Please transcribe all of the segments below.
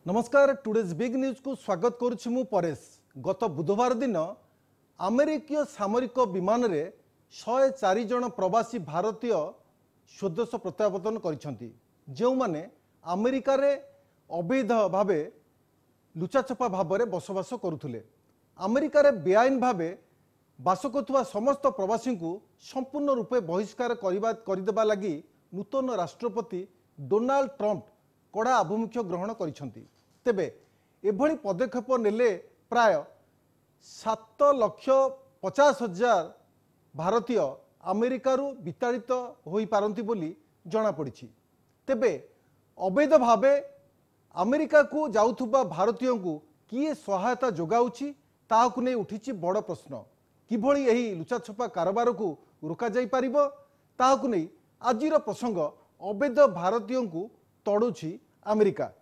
नमस्कार today's big news को स्वागत करुछि मु परेश। गत बुधवार दिन अमेरिकीय सामरिक विमान रे 104 जन प्रवासी भारतीय स्वदेश प्रत्यावर्तन करिसेंती, जो माने अमेरिका रे अवैध भावे लुचाछपा भाव में बसवास करुले। अमेरिका रे बेआईन भावे बास करुवा समस्त प्रवासी को संपूर्ण रूपे बहिष्कार करदेबा लगी नूतन राष्ट्रपति डोनाल्ड ट्रंप कड़ा आभिमुख्य ग्रहण करिसेंती। तेबे एभली पदक्षेप नेले प्राय 7,50,000 भारतीय अमेरिकारु विताड़ित होई पारंती बोली जना पड़ी। तेबे अवैध भावे अमेरिका को जाउथुबा भारतीयों को किए सहायता जोगाउछि ताहाकु नै उठिछि बड़ प्रश्न। किभली एही लुचाछपा कारोबार को रोका जाई पारिबो ताहाकु नै आजिर प्रसंग अवैध भारतीयों को तड़ुछि अमेरिका।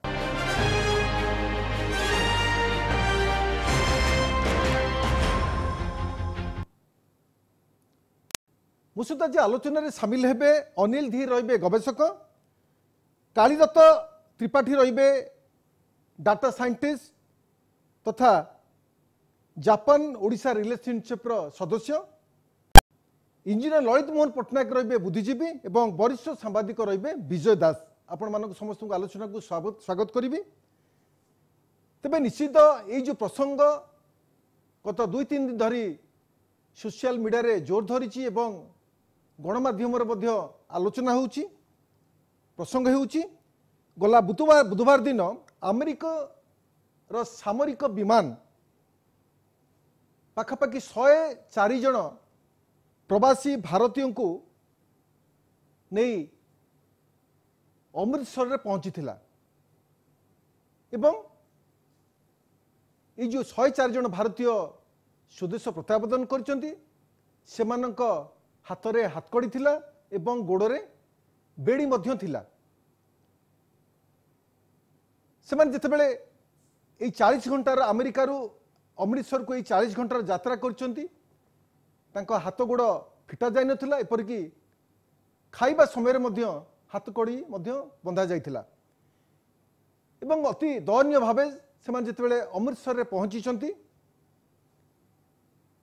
मुसुद आज आलोचन सामिल हेबे अनिल धी रहिबे गवेषक, कालीदत्त त्रिपाठी रहिबे डाटा साइंटिस्ट तथा जापान ओडिशा रिलेशनशिप सदस्य, इंजीनियर ललित मोहन पट्टनायक रहिबे बुद्धिजीवी एवं वरिष्ठ सांबादिक रहिबे विजय दास। आपण मानक समस्त आलोचना को स्वागत करी। तेबे निश्चित ये जो प्रसंग गत 2-3 दिन धरी सोशल मीडिया रे जोर धरी एवं गणमाध्यम आलोचना होउची प्रसंग होउची। गला बुधवार दिन अमेरिका रो सामरिक विमान पाखापाखि 104 जन प्रवासी भारतीयों को नहीं अमृतसर रे पहुंची थिला एवं ये जो 104 जन भारतीय स्वदेश प्रत्यावर्तन करचंती सेमानक हाथरे हाथकड़ी थिला एवं गोड़े बेड़ी मध्य थिला। सेमान जेतेबेले ए 40 घंटार अमेरिकारु अमृतसर को 40 घंटार यात्रा करचंती तांको हाथ गोड़ फिटा जाय नथिला, एपरिकी खाइबा समय मध्य हाथकड़ी मध्य बंधा जाइथिला एवं अति दयनीय भावे सेमान जेतेबेले अमृतसर रे पहुंचीचंती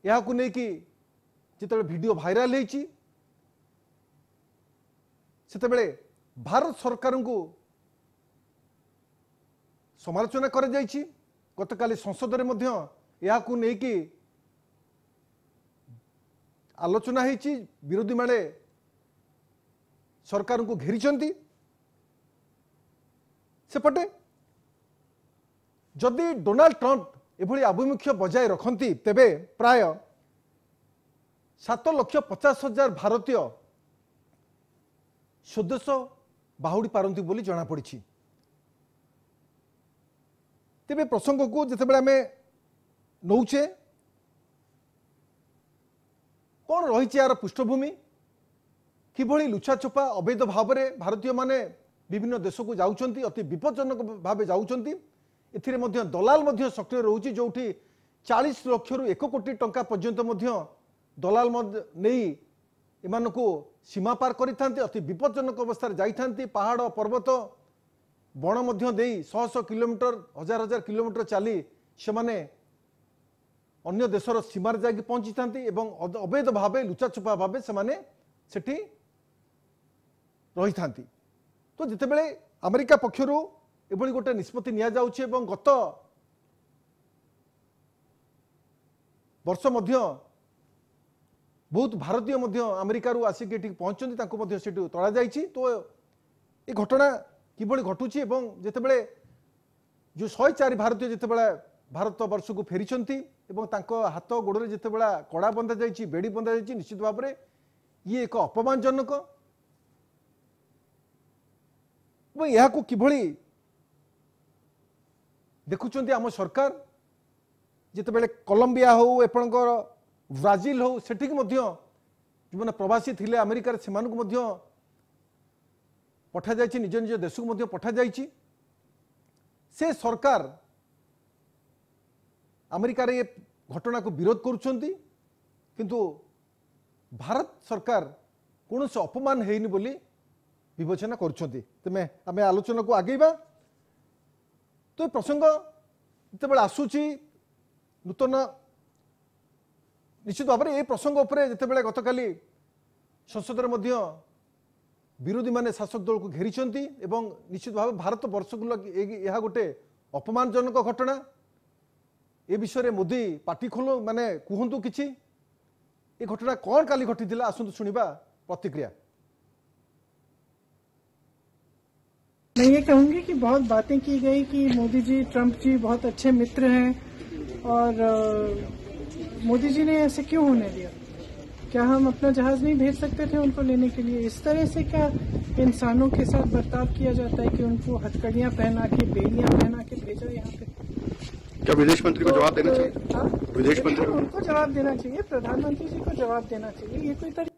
याकु नै कि जिते वीडियो भाइराल होती सेतेबेले भारत सरकार को समालोचना कर गतकाली संसद रे मध्य याकु नै कि आलोचना होती। विरोधी माने सरकार को घेरी सेपटे जदि डोनाल्ड ट्रंप एभली आभिमुख्य बजाय रखती तेबे प्राय 7,50,000 भारतीय स्वदेश बाहुड़ी पारंती बोली जना पड़ी। तेबे प्रसंग को जितेबाला आम नौचे कौन रही यार पृष्ठभूमि किभली लुचाछपा अवैध भाव में भारतीय माने विभिन्न देश को जाउछंती अति विपज्जनक भाव जाउछंती। एथिरे मध्य दलाल मध्य सक्रिय रोची जोठी 40 लाख रु 1 कोटी टंका पर्यंत मध्य दलाल नहीं एमान को सीमा पार करिथांती अति विपज्जनक अवस्था जाइथांती। पहाड़ पर्वत बण मध्य देई 100 किलोमीटर 1000 किलोमीटर चली से माने अन्य देशर सीमार जाके पहुंची थांती एवं अवैध भावे लुचाछपा भावे से माने सेठी रही थांती। तो जितेबेले अमेरिका पक्षरु एभली गोटे निष्पत्ति निया जाउछि एवं गत वर्ष मध्य बहुत भारतीय मध्य अमेरिका आसिक पहुंचती तड़ा जाइछि। तो ये घटना किभली घटुछि एवं जेतेबेले जो 104 भारतीय जेतेबेले भारत वर्ष को फेरिछंती एवं तांको हाथ गोड़े जेतेबेला कड़ा बंधा जाइछि बेड़ी बंधा जाइछि निश्चित भाव में ये एक अपमानजनक एवं यह को किभली देखुचंती आम सरकार जितेबेले कोलंबिया हो एपणकर ब्राजिल हो सेठी मध्य जो मैंने प्रवासी थिले अमेरिका से पठा जाइछि निज निज देश को मध्य पठा जाइछि। से सरकार अमेरिका रे घटना को विरोध करुछंती किंतु भारत सरकार कौन से अपमान हेनी बोली विवेचना करुछंती। तेमे आमे आलोचना को आगेबा तो प्रसंग जिते आसूची नूतन निश्चित भाव में ये प्रसंग उपरे जिते गतकाली संसद विरोधी माने शासक दल को घेरी निश्चित भाव भारत वर्ष को यह गोटे अपमानजनक घटना। ए विषय मोदी पार्टी खोलो माने कहतु कि ये घटना कौन काली घटी आसतु शुणा प्रतिक्रिया। मैं ये कहूंगी कि बहुत बातें की गई कि मोदी जी ट्रंप जी बहुत अच्छे मित्र हैं और मोदी जी ने ऐसे क्यों होने दिया। क्या हम अपना जहाज नहीं भेज सकते थे उनको लेने के लिए। इस तरह से क्या इंसानों के साथ बर्ताव किया जाता है कि उनको हथकड़ियां पहना के बेड़ियां पहना के भेजा यहाँ पे। क्या विदेश मंत्री को जवाब देना चाहिए? विदेश मंत्री उनको जवाब देना चाहिए, प्रधानमंत्री जी को जवाब देना चाहिए। ये कोई तरीका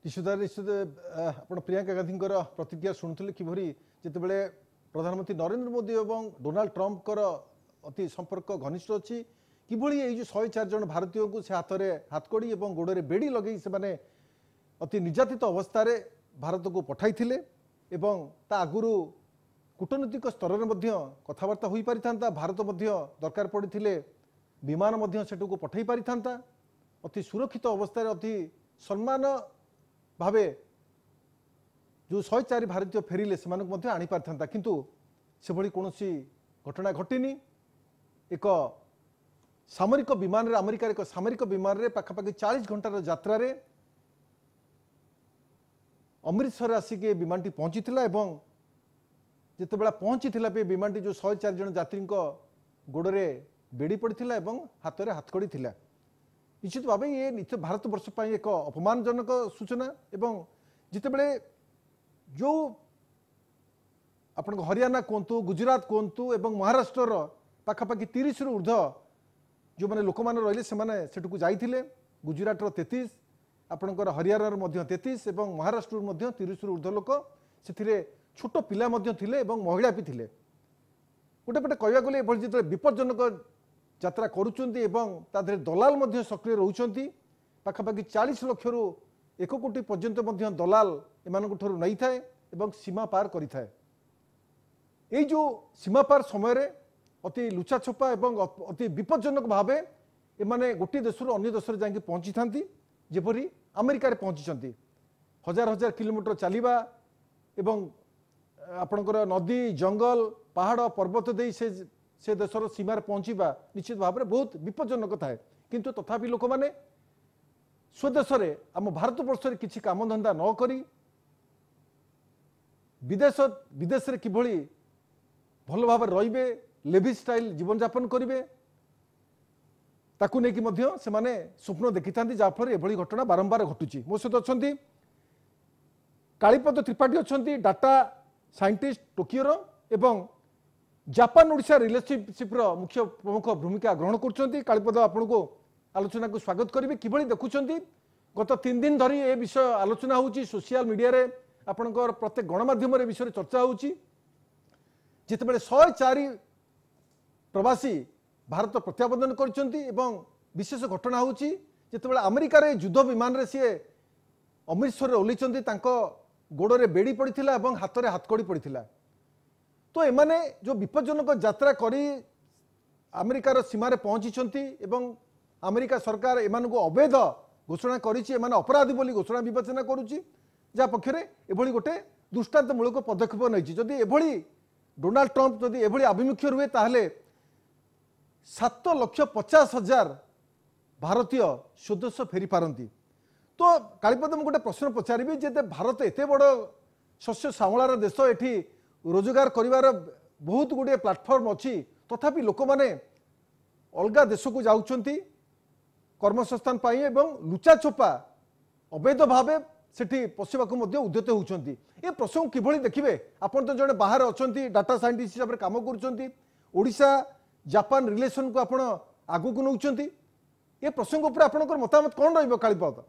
निश्चित आप प्रियंका गांधी प्रतिक्रिया शुणुले किभरी जितेबाला प्रधानमंत्री नरेंद्र मोदी और डोनाल्ड ट्रंप अति संपर्क घनिष्ठ अच्छी किभली ये जो 104 जन भारतीय को से हाथ में हाथकड़ी और गोड़े बेड़ी लगे से अति निर्यातित अवस्था भारत को पठाई आगुरी कूटनीतिक स्तर में कथबार्ता हो पारि था। भारत दरकार पड़े विमान सेठू को पठाई पारि था। अति सुरक्षित अवस्था अति सम्मान भावे जो 104 भारतीय फेरिले से आनी पारि था किंतु से भली कौन घटना घटिनी। एक सामरिक विमान रे अमेरिकार एक सामरिक विमान रे पाखापाखि 40 घंटार यात्रा रे अमृतसर आसिक विमानटी पहुंची जितेबाला पहुंची विमानटी जो 104 जन यात्री गोड़े बेड़ी पड़ता हाथ में हाथकड़ी थिला। निश्चित भाव ये भारत वर्ष एक अपमानजनक सूचना एवं जितेबाला जो आपण हरियाणा कहतु गुजरात कहतु एवं महाराष्ट्र पाखापाखि 30 रु ऊर्ध्व जो मैंने लोक मैंने रही से जाइए। गुजरात 33 आपणकर हरियाणा 33 और महाराष्ट्र 30 रु ऊर्ध्व लोक से छोट पिला थिले एवं महिला भी थिले। गोटे पटे कहवा गले जो विपज्जनक यात्रा करुँच दलाल सक्रिय रोचंती पाखापाखि 40 लाख रु 1 कोटी पर्यंत दलाल एम नहीं थाए सीमा पार करि थाए। ये जो सीमा पार समय अति लुचा छपा एवं अति विपज्जनक भावे एमाने गोटे देश अन्य देश जाकि पहुँची था जेपरी अमेरिका पहुँची हजार हजार किलोमीटर चलवा एवं आपणकर नदी जंगल पहाड़ पर्वत दे से देशर सीमार पहुँचवा निश्चित भाव में बहुत विपज्जनक थाए। किंतु तथापि लोक मैंने स्वदेश आम भारत वर्ष किसी काम धंदा न करी विदेश रे किभली भल भाव रे लेवी स्टाइल जीवन यापन करेंगे ताकू नहीं से माने स्वप्न देखी था जहाँफल एभली घटना बारंबार घटुची। मो सहित अच्छा कालीपद त्रिपाठी अच्छा डाटा साइंटिस्ट टोकियोर एवं जापान ओडिशा रिलेशनशिप मुख्य प्रमुख भूमिका ग्रहण कर कालीपद आपण को आलोचना को स्वागत करेंगे। किभली देखुं गत 3 दिन धरी ए विषय आलोचना होची सोशल मीडिया रे आपणकर प्रत्येक गणमाध्यम विषय चर्चा होची जितेबाला 104 प्रवासी भारत प्रत्यावर्तन कर विशेष घटना होची जितेबाला अमेरिका रे युद्ध विमान रे सी अमृतसर ओल्लैचंती गोड़े बेड़ी पड़ता हाथ में हाथकड़ी पड़ता। तो एमाने जो विपज्जनक यात्रा करी अमेरिकार सीमार पहुँची अमेरिका सरकार एमान को अवैध घोषणा करिछि अपराधी बोली घोषणा विवेचना करुच्ची जहाँ पक्षरे एभली गोटे दृष्टांतमूलक पदक्षेप नहीं। जदि एभली डोनाल्ड ट्रंप जदि एभली आभिमुख्य रुहे ताहले 7,50,000 भारतीय स्वदेश फेरी पारती। तो कालीपद मुझे गोटे प्रश्न पचारि जे भारत एत बड़ शस्य श्यामलार देश एठी रोजगार करिवार बहुत गुड़े प्लाटफर्म अच्छी तथापि लोक मैंने अलग देश को जाउछंती कर्मसंस्थान पाई एवं लुचा छपा अवैध भावे सेठी पशिबा को मध्य उद्यत होउछंती। ए प्रसंग किभली देखिबे आपण तो जने बाहर अछंती डाटा साइंटिस्ट हिसाब रे काम करूछंती ओडिशा जापान रिलेशन को आपण आगु को नउछंती ए प्रसंग ऊपर आपनकर मतामत कोन रहइबो कालीपद?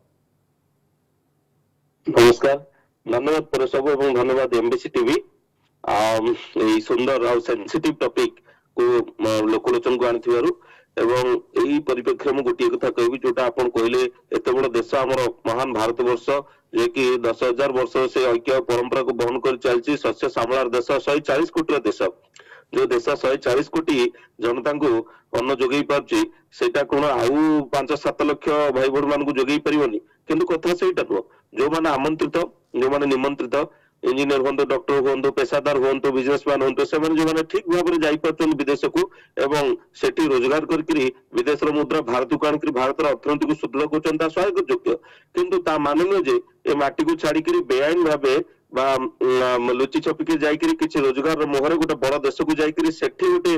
नमस्कार धन्यवाद परसबु एवं धन्यवाद एमबीसी टीवी सुंदर और सेंसिटिव टॉपिक को लोकलोचन को आनिथिबारु एवं यही परिप्रेक्षी में गोटे कथा कहबी जोटा आपण कहले एत बड़ देश आमर महान भारत वर्ष जे कि 10,000 वर्ष से ऐक्य परंपरा को बहन कर चलती शस्य श्यामलार देश 140 कोटी देश जो देश 140 कोटी जनता को अन्न जोगई पार्ची सेटा कोन आउ 5-7 लाख भाई भोर मान को जोगई परिबनी किंतु कथा सेटा नुह जो माने आमंत्रित जो माने निमंत्रित इंजीनियर हूँ डॉक्टर हूँ पेशादार हूँ बिजनेसमैन हूँ से जो ठीक भाव में जापर विदेश को एवं सेठी रोजगार करके विदेश मुद्रा भारत को आनिक भारत अर्थनीति को सुदृढ़ कर स्वागत योग्य किंतु ता मान नुह जे ए माटी को छाड़िक बेआईन भावे लुचि छपिकी जाइकरी किछि रोजगार मोहरे गोटे बड़ देश को जाइकरी सेठी गोटे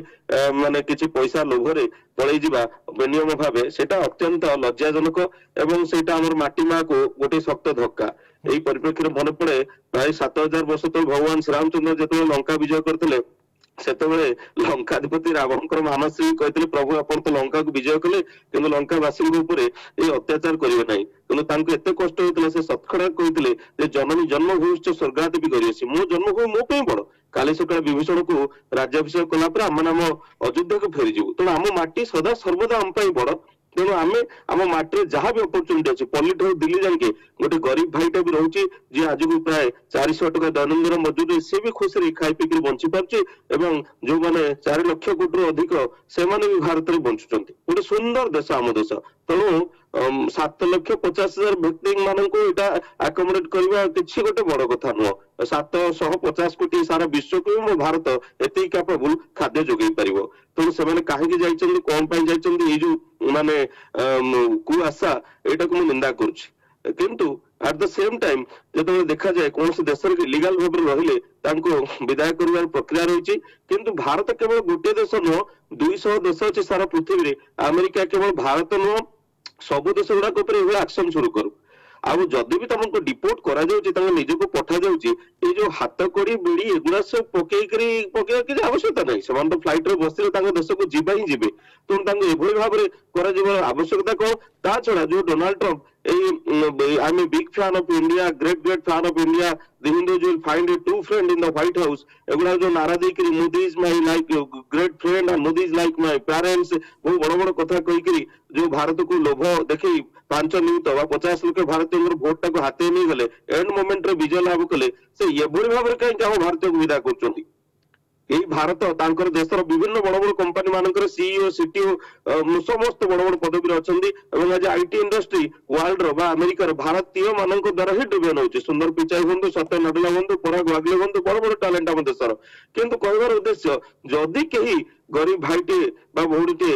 माने किछि पैसा लोभरे पळै जिबा बेनियम भावे सेटा अत्यंत लज्जाजनक एवं सेटा हमर माटी मा को गोटे शक्त धक्का एही परिप्रेक्षी मन पड़े प्राय 7,000 वर्ष तले भगवान श्री रामचंद्र जेतबे लंका विजय करथिले सेतबे लंकाधिपति रावणकर मानसी कहते प्रभु आपण तो लंका को विजय कले किंतु लंकावासी ऊपर ये अत्याचार करिवे नाही किंतु तांको एते कष्ट होइतला से सतखड़ा कहते जे जननी जन्मभूमिश्च स्वर्गादपि करियसी मो जन्मभूमि मो पे बड़ काली सकाळ विभीषण को राज्याभिषेक कला पर आम नाम अयोध्या को फेरी जीवु तेणु आम माटी सदा सर्वदा आम पाई बड़ तेणु आम आम माटी जहाँ भी अपरचुनिटी अच्छे पल्ली ठार दिल्ली जाके गोटे गरीब भाईटा भी रोचे जी आज को प्राय 400 टका दैनंदिन मजूरी सी भी खुशी खाई पीक बंची पार्चे जो मैंने 4 लाख कोटी अधिक से भी भारत में बंचुंट गोटे सुंदर देश आम देश तेणु 7,50,000 व्यक्ति मानक आकोमोडेट करवा किसी गोटे बड़ कथा नुह 750 कोटी सारा विश्व को भी भारत एत कैपेबल खाद्य जोगई पार तेणु से कहीं जाइए कौन जाइए जो माने कु आशा एटा को निंदा करुच्ची किंतु एट द सेम टाइम जो देखा जाए कौन से देश इलीगल भाव रहिले विदाय कर प्रक्रिया रही किंतु भारत केवल गोटे देश नुह 200 देश अच्छे सारा पृथ्वी में अमेरिका केवल भारत नुह सब देश गुड़ाक एक्शन शुरू करू आउ जदि भी तुमको डिपोर्ट करा निज को पठा जाऊँगी ये जो हाथ कड़ी बिड़ी एगुड़ा सब पकड़ किसी आवश्यकता नहीं से तो फ्लाइट रे बसते देश को जीवा ही जीवे तेणु एभली भाव में आवश्यकता कौन ता छड़ा जो Donald Trump I am a big fan of India great fan of India the Hindus will find a true friend in the White House एगुड़ा जो नारा देकर Modi is my like great friend and Modi is like my parents बहुत बड़ बड़ कथा कहीकि जो भारत को लोभ देखी 5 नियुत 50 लोग भारतीय भोट टाक हाथे नहीं गले एंड मोमेंट रे विजय लाभ कले से एभली भाव में कहीं भारतीय को विदा कर भारत तांकर देशर विभिन्न बड़ बड़ कंपनी मानकर सीईओ सीटीओ समस्त बड़ बड़ पदवी अच्छा आज आईटी इंडस्ट्री वर्ल्ड रो अमेरिकार भारतीय मान द्वारा ही ड्रिवेन होची सुंदर पिचाई हूँ सत्य नडेला हूँ पराग वागले हूँ बड़ बड़ टैलेंट आम देशर किंतु कहबार उद्देश्य जदि कहीं गरीब भाईटे भौणीटे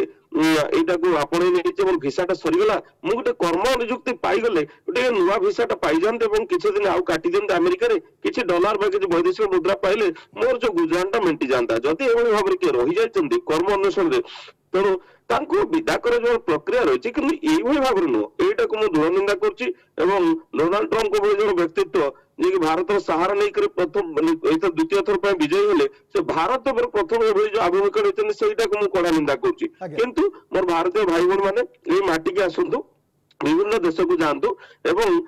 एटा को आपणे नहीं भिसाटा सरीगला मु गोटे कर्म नियुक्ति पाईगले गोटे नुआ भिसाटा पाई जाते किसी दिन आउ काटी दिंते अमेरिका किसी डॉलर बा किसी वैदेशिक मुद्रा पाइले मोर जो गुजरानटा मेंटी जाता जदि एभली भाव में किए रही जाइछन्ति कर्म अन्वेषण तेणु तांको विदा कर जो प्रक्रिया रही किंतु एभली भाव में नुह एटा को मु दृढ़ निंदा करछि एवं डोनाल्ड ट्रंप को जो व्यक्तित्व जे कि भारत सहारा नहीं कर प्रथम द्वितीय थर पर विजयी हेले से भारत पर प्रथम जो आभिमुख्य रही सेटा को मु कड़ा निंदा करछि किंतु मोर भारतीय भाई बहन माने ए माटी के आसंतु विभिन्न देश को जातु एवं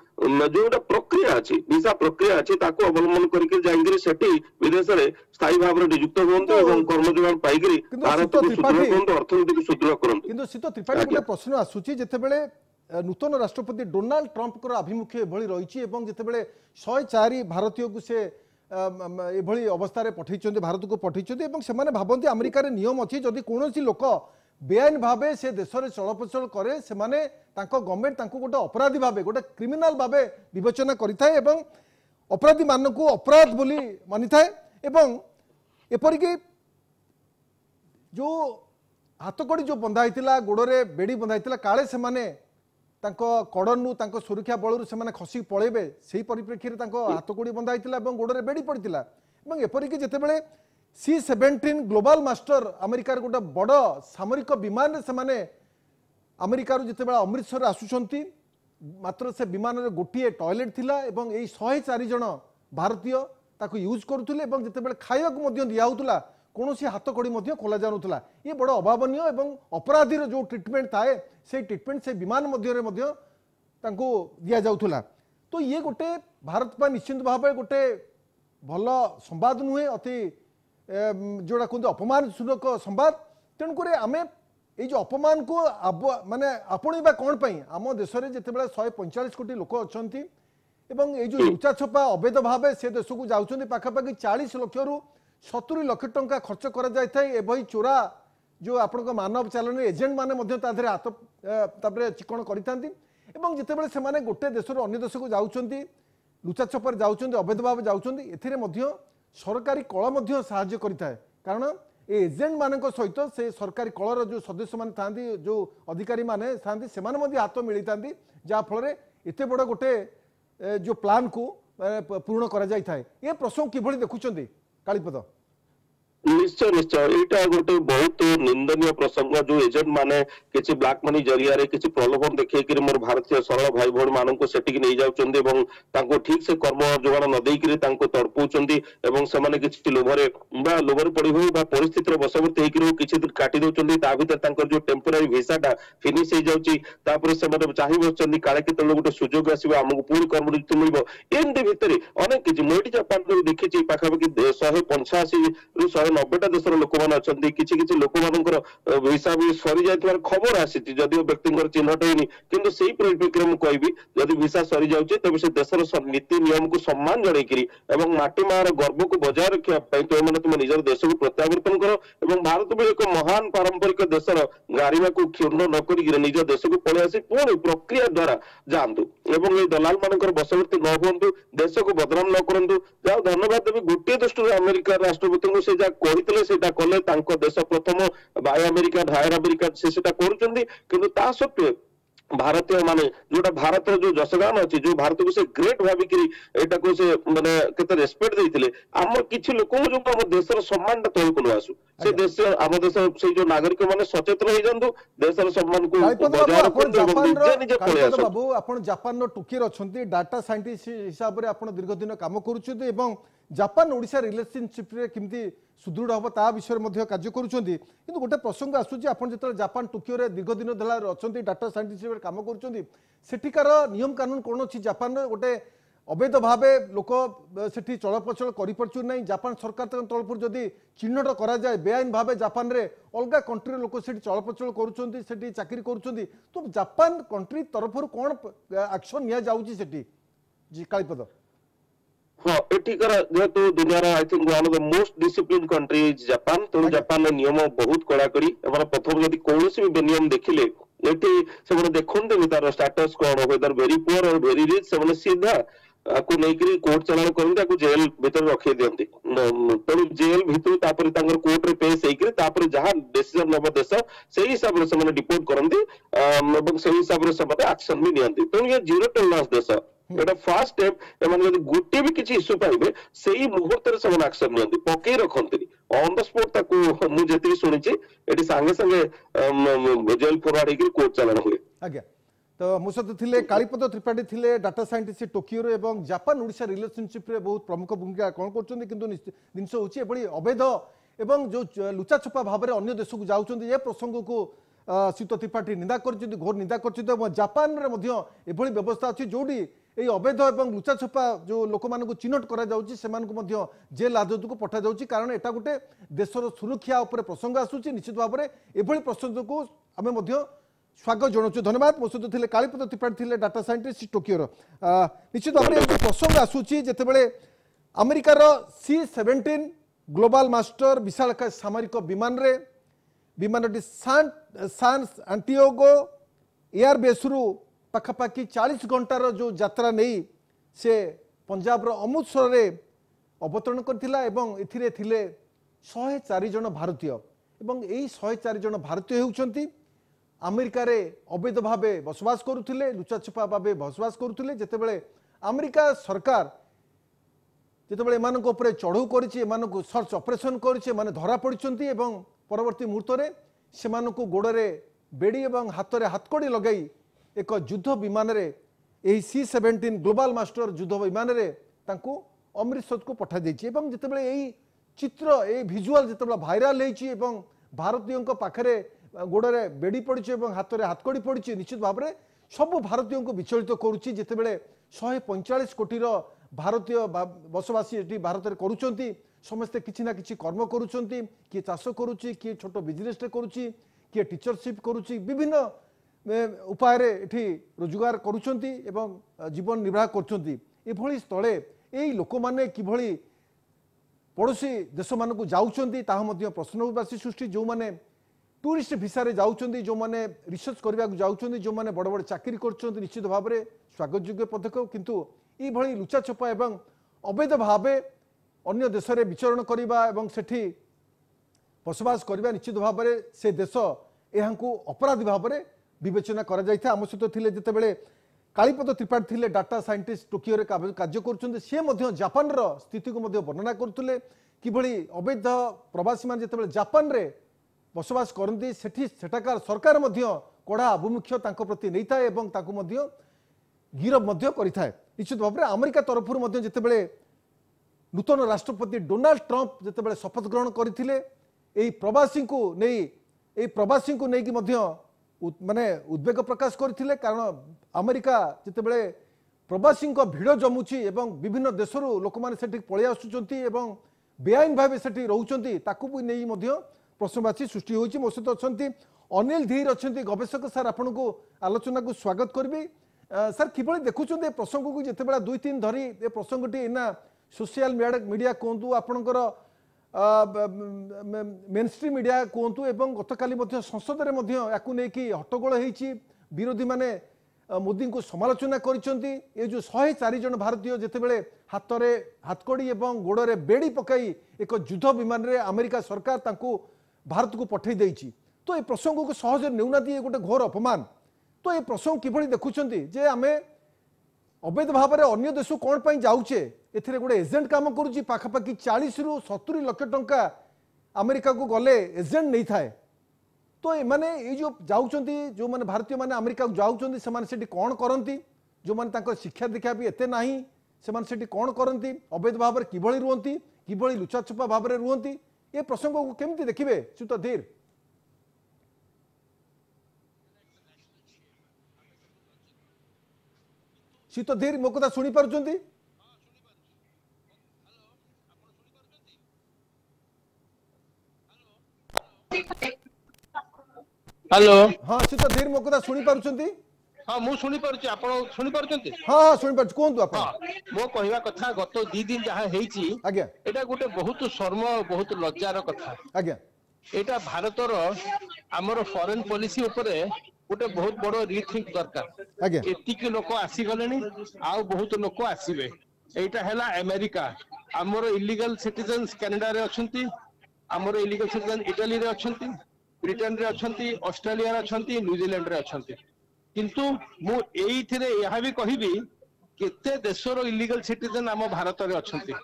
जो प्रक्रिया अच्छी वीसा प्रक्रिया अच्छी अवलंबन करके विदेश में स्थायी भाव में नियुक्त हूँ कर्म जोगान पाइक भारत को सुदृढ़ करूँ अर्थनीति को सुदृढ़ करूँ सीतो त्रिपाठी गोटे प्रश्न आसूची जितेबाला नूतन राष्ट्रपति डोनाल्ड ट्रंप आभिमुख्य एभली रही जितेबाला 104 भारतीय को से एभली अवस्था पठे भारत को पठे से भावती अमेरिकार नियम अच्छी जदि कौन लोक बेआईन भाव से देश में चलप्रचल करे से गवर्नमेंट गोटे अपराधी भाव गोटे क्रिमिनाल भाव विवेचना करें अपराधी मान को अपराध बोली मानी थाए एपरिक जो हाथकड़ी जो बंधा गोड़े बेड़ी बंधा काले से कड़नु सुरक्षा बलू से खसी पलैबे से परिप्रेक्षी में हाथकड़ी बंधा गोड़े बेड़ी पड़ता एपरिक जितेबाला C-17 ग्लोबल मास्टर अमेरिकार गोटे बड़ सामरिक विमान से अमेरिकार जितेबाला अमृतसर आसुंच मात्र से विमान में गोटे टॉयलेट थिला एवं यही 104 जन भारतीय ताको यूज करुले जितेबाला खाया दिया कौन हाथकड़ी खोल जाऊला ये बड़ अभावनीय एवं अपराधीर जो ट्रिटमेंट थाए से ट्रिटमेंट से विमान दि जाऊला तो ये गोटे भारत पर निश्चिंत भाव गोटे भल संवाद नुहे अति जोड़ा कहते अपमानजनक संवाद तेणुक आम এই যে অপমান को মানে আপনিবা কোন পাই आम देश रे जेतेबेले 145 कोटी लोक अछंती एवं ये जो लुचा छपा अवैध भाव से देश को जाउछंती पाखापाखि 40 लाख रु 70 लाख टंका खर्च करा जाय थाय एभई चोरा जो आपण मानव चालन एजेंट माने मध्य ताधरे हाथ तापरे चिकण करितांती एवं जेतेबेले से माने गोटे देश रो अन्य देश को जाउछंती लुचा छपर जाउछंती अवैध भाव जाउछंती एथिरे मध्य सरकारी कळ मध्य सहाय्य करिताय कारण एजेंट मान सहित से सरकारी कलर जो सदस्य मान था जो अधिकारी माने थांती से हाथ मिली था जहाँफल एत बड़ गोटे जो प्लान को पूर्ण करा जाय थाए ये प्रसंग किभली देखुछंती कालीपद निश्चय निश्चय यहाँ गोटे बहुत निंदनीय प्रसंग जो एजेंट माने किसी ब्लैक मनी जरिया रे किसी प्रलोभन देखिए मोर भारतीय सरल भाई भौणी मानक सेटिक नहीं जाउछंती एवं तांको ठीक से कर्म जोगान न देइकरी तांको तड़पौछंती एवं सेमाने किछि लोभरे पड़ी हो बा परिस्थिति रे बसवर्ती हेकरी किछि दिन काटी दउछंती ता भीतर तांकर जो टेम्पररी वीसाटा फिनिश हो जाउची तापर सेमाने चाहि बसछंती काले केतले गोटे सुयोग आसीबो हमकु पूरी कर्म नियुक्ति मिलबो एंती भितर अनेक किछि मोइटी जापान रे देखिछि पाखापाखि 185 रु 90टा देशर लोक मान अच्छा किसी किसी लोक मान भिसा भी सरी जाइथिबार खबर आसी जदिव व्यक्ति चिन्हट होनी किंतु सेही परिप्रेक्षी में कहबी जदि भिसा सरी जाउचे तबे से देशर नीति नियम को सम्मान जणैकरी एवं माटी मार गर्व को बजाय रखिया पई तो माने तुम निजर देश को प्रत्यावर्तन करो एवं भारत भी एक महान पारंपरिक देशर गारिमा को क्षुण्ण न करी निज देश को पळे आसी पूर्ण प्रक्रिया द्वारा जानतु एवं ये दलाल मानकर बसवर्ती न हुंतु देश को बदनाम न करंतु जा धन्यवाद देबी गोटे दृष्टि अमेरिका राष्ट्रपति को से जा कहितले सेटा कले तांको देश प्रथम बाय अमेरिका भायर अमेरिका से सेटा करूचंदी किंतु ता सत्वे भारतीय माने जोटा भारत जो जसगान अछि जो भारत को से ग्रेट भाबिकरी एटा को से माने केते रेस्पेक्ट देइथिले हमर किछि लोक जो हम देशर सम्मानटा तळ को आसु से देश हम देश से जो नागरिक माने सचेतन हो जंतु देशर सम्मान को बजाय रखो बाबू आपण जापान रो टोकियो अछंती डाटा साइंटिस्ट हिसाब रे आपण दीर्घ दिन काम करूछथि एवं जापान ओडिशा रिलेशनशिप रे किमती सुदृढ़ हम ता विषय में कार्य करुँच गोटे प्रसंग आसूँ आप जो जापान टोकियो रे दीर्घ दिन धला अच्छा डाटा साइंटिस्ट काम करुँचार नियम कानून कौन अच्छी जापान गोटे अवैध भाव लोक से चलप्रचल कर जापान सरकार तरफ जदि चिन्हट करा जाए बेआईन भाव जापान रे अलग कंट्री लोक से चलप्रचल कर चाकरी कर तो जापान कंट्री तरफ कौन एक्शन नि जाऊँगी कालीपद हाँ एठिकार जेहेतु दुनिया I think one of the most discipline country is Japan तो जापान नियम बहुत कड़ाकड़ी प्रथम जब कौन भी नियम देखिले एठी से देखते तार स्टेटस कौन वेदर वेरी पुअर और वेरी रिच से सीधा को लेकर कोर्ट चलाण करते जेल भीतर रखी दिखती तेणु जेल भीतर कोर्ट रे पेश होकर जहाँ डिसीजन नब देश से हिसाब से डिपोर्ट करती से हिसाब से एक्शन भी नियंती तेणु ये जीरो टॉलरेंस देश एटा फर्स्ट स्टेप एमाने यदि गुटे भी किछि इश्यू पाइबे सेही मुहूर्त रे सब एक्शन नियंती पकई रखंती ऑन द स्पॉट ताकू मु जेति सुनिछि एटी संगे संगे जेल फॉरवर्ड हेकि कोर्ट चलाण हुए आज्ञा तो मो सहित थिले कालीपद त्रिपाठी थिले डाटा साइंटिस्ट टोकियो रे एवं जापान ओडिशा रिलेशनशिप रे बहुत प्रमुख भूमिका कोन करछन्ती किंतु जिनस होछि एबडी अवैध एवं जो लुचा छपा भाव रे अन्य देश को जाउछन्ती ए प्रसंग को सीत त्रिपाठी निंदा करछन्ती घोर निंदा करछन्ती जापान रे मध्य एभली व्यवस्था अछि जोडी ये अवैध और लुचा छपा जो लोक मान चिन्हट करा जेल हाजत को पठा जाउछि कारण एटा गोटे देशर सुरक्षा उपर प्रसंग आसुछि निश्चित भाव में एभली प्रसंग को आम स्वागत जनाऊँ धन्यवाद मो सहित थे कालीपद त्रिपाठी थे डाटा साइंटिस्ट टोकियो निश्चित भाव में प्रसंग आसूची जितेबाला अमेरिकार C-17 ग्लोबल मास्टर विशाल सामरिक विमानटी सान एंटियागो एयरबेस रु पाखापाखि 40 घंटार जो यात्रा नहीं से पंजाब अमृतसर रे अवतरण करथिला एवं एथिरे थिले 104 जन भारतीय एवं यही 104 जन भारतीय होउछंती अमेरिका रे अवैध भावे बसवास करुथिले लुचाछपा भावे बसवास करुथिले जेतेबेले अमेरिका सरकार जेतेबेले एमानक ऊपर चढ़ऊ करिछि एमानक सर्च ऑपरेशन करिछि एमाने धरा पड़िछंती एवं परवर्ती मुहूर्त रे सेमानक गोड़े बेड़ी एवं हाथ रे हाथकड़ी लगाई एक युद्ध विमान रे यही C-17 ग्लोबल मास्टर युद्ध विमान रे तांको अमृतसर को पठा देछि एवं जेतेबेले यही चित्र ए विजुअल जेतेबेले वायरल हेछि एवं भारतीयों पाखरे गोड़े बेड़ी पड़ी हाथ में हाथकड़ी पड़ी निश्चित भाव में सब भारतीयों को विचलित करुच्ची जितेबले 145 कोटी भारतीय बसवासी ये भारत में करुँच समस्ते किसी ना किसी कर्म करुँच किए चाष करुच्ची किए छोट बिजनेस करुच्ची किए टीचरशिप करुच्ची विभिन्न उपाय एठी रोजगार करुचंती एवं जीवन निर्वाह करुचंती एभली स्थले एई लोक माने किभली पड़ोशी देश मानक जाउचंती ताहा मध्ये प्रश्नवाची सृष्टि जो माने टूरिस्ट भिसा रे जाउचंती जो माने रिसर्च करबा जाउचंती जो माने बड़ बड़ चाकरी करचंती निश्चित भाव में स्वागत योग्य पदक्षेप किंतु ई भली लुचा छपा एवं अवैध भावे अन्य देश रे विचरण करबा एवं सेठी बसवास करबा निश्चित भाव में से देश एहांकु अपराधी भाव में विवेचना करा जायथा आम सहित थिले जेतेबेले कालीपद त्रिपाठी थिले डाटा साइंटिस्ट टोकियो रे कार्य करछन्ते से मध्य जापान रो स्थिति को मध्य वर्णना करथुले किभली अवैध प्रवासी मान जेतेबेले जापान रे बसवास करती सेठाकार सरकार मध्य कड़ा आभिमुख्य तांको प्रति नहीं थाए एवं तांको मध्य गिरफ मध्य करिथाए निश्चित भाव में अमेरिका तरफरु मध्य जेतेबेले नूतन राष्ट्रपति डोनाल्ड ट्रंप जेतेबेले शपथ ग्रहण करथिले एई प्रवासी को नहीं कि मध्य माने उद्वेग प्रकाश करथिले कारण अमेरिका जेतेबेले प्रवासी भिड़ जमुची एवं विभिन्न देशरू लोक मैंने से पलि आसुचंती एवं बेआईन भाव से रोचंती ताकू भी नहीं मध्य प्रश्नवाची सृष्टि होती मो सहित अच्छा अनिल धीर अच्छा गवेषक सर आपण को आलोचना को स्वागत करी सर किभली देखुं प्रसंग को जिते दुई तीन धरी ए प्रसंगटी एना सोशल मीडिया कहतु आपणकर मेनस्ट्रीम मीडिया कहतु एवं गतकाली संसद में हट्टगोल होती विरोधी माने मोदी को समालोचना करिसेंती ये जो 104 जन भारतीय जितेबले हाथ में हाथकड़ी एवं गोड़े बेड़ी पकाई एक युद्ध विमान रे अमेरिका सरकार तांको भारत को पठे देइछि तो ये प्रसंग को सहज नेउना दिए गोटे घोर अपमान तो ये प्रसंग किभली देखुछंती जे आमे अवैध भाव में अन्य देश कौन पाई जाऊचे एथिरे गोटे एजेंट काम करुच्ची पाखापाखि 40 रु 70 लाख टंका अमेरिका को गले एजेंट नहीं थाए तो एमाने ये जो जाउचंती जो माने भारतीय माने अमेरिका को जाउचंती से माने सेठी कौन करंती जो माने तांको शिक्षा दीक्षा भी एते नाही से माने सेठी कौन करंती अवैध भाव में किभली रुहंती किभली लुचाछपा भाव में रुहंती ये प्रसंग को केमती देखिबे सुत धीर शीत धीर मो कथा शुणी पारुचंती हेलो हाँ शीत धीर मो कथा शुणी पारुचंती हाँ मु शुणी पारुची आपण शुणी पारुचंती हाँ शुणी पारुची कोंतु आपण मो कहवा कथा गत 2 दिन जहा हेची आज्ञा एटा गोटे बहुत शर्म बहुत लज्जार कथा आज्ञा एटा भारतर हमर फॉरेन पॉलिसी उपरे गोटे बहुत बड़ रीथिंक दरकार आज्ञा एतिक लोक आसी गलेनी आ बहुत लोक आसीबे एटा हैला अमेरिका हमर इलीगल सिटीजन्स कनाडा रे अछंती हमर इलीगल सिटीजन इटली रे अछंती ब्रिटेन रे अछंती ऑस्ट्रेलिया रे अछंती न्यूजीलैंड रे अछंती किंतु मु एइथिरे यहा भी कहिबी केते देशर इलीगल सिटीजन हम भारत रे अछंती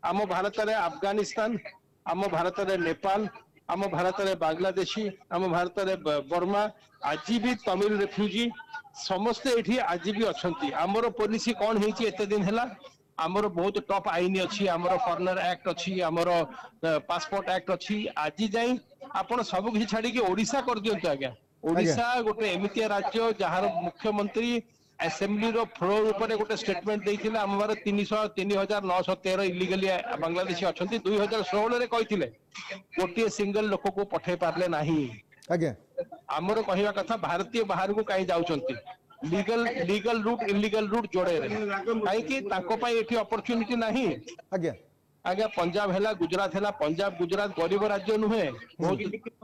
हम भारत रे अफगानिस्तान हम भारत रे नेपाल हम भारत रे बांग्लादेशी हम भारत रे बर्मा आज भी तमिल रेफ्यूजी समस्ते एठी आज भी अछंती हमर पॉलिसी कोन हेची एते दिन हैला हमर बहुत टॉप आईन अछि हमर फॉरेनर एक्ट अछि हमर पासपोर्ट एक्ट अछि आज जाई आपण सब किछि छाडी के ओडिसा कर दियंतु आज्ञा ओडिसा गोटे एमितिया राज्य जहार मुख्यमंत्री असेंबली रो फ्लोर ऊपर गोटे स्टेटमेंट देइथिले हमर 3913 इलीगली बांग्लादेशी अछंती 2016 रे कहिथिले गोटे सिंगल लोक को पठे पारले नाही आज्ञा हमर कहिवा कथा भारतीय बाहर को काई जाउचंती लीगल रूट इलीगल रूट जोड़े रे काई कि ताको पाई एठी अपॉर्चुनिटी नाही आज्ञा आगे पंजाब हैला गुजरात हैला पंजाब गुजरात गरीब राज्य नुहे बहुत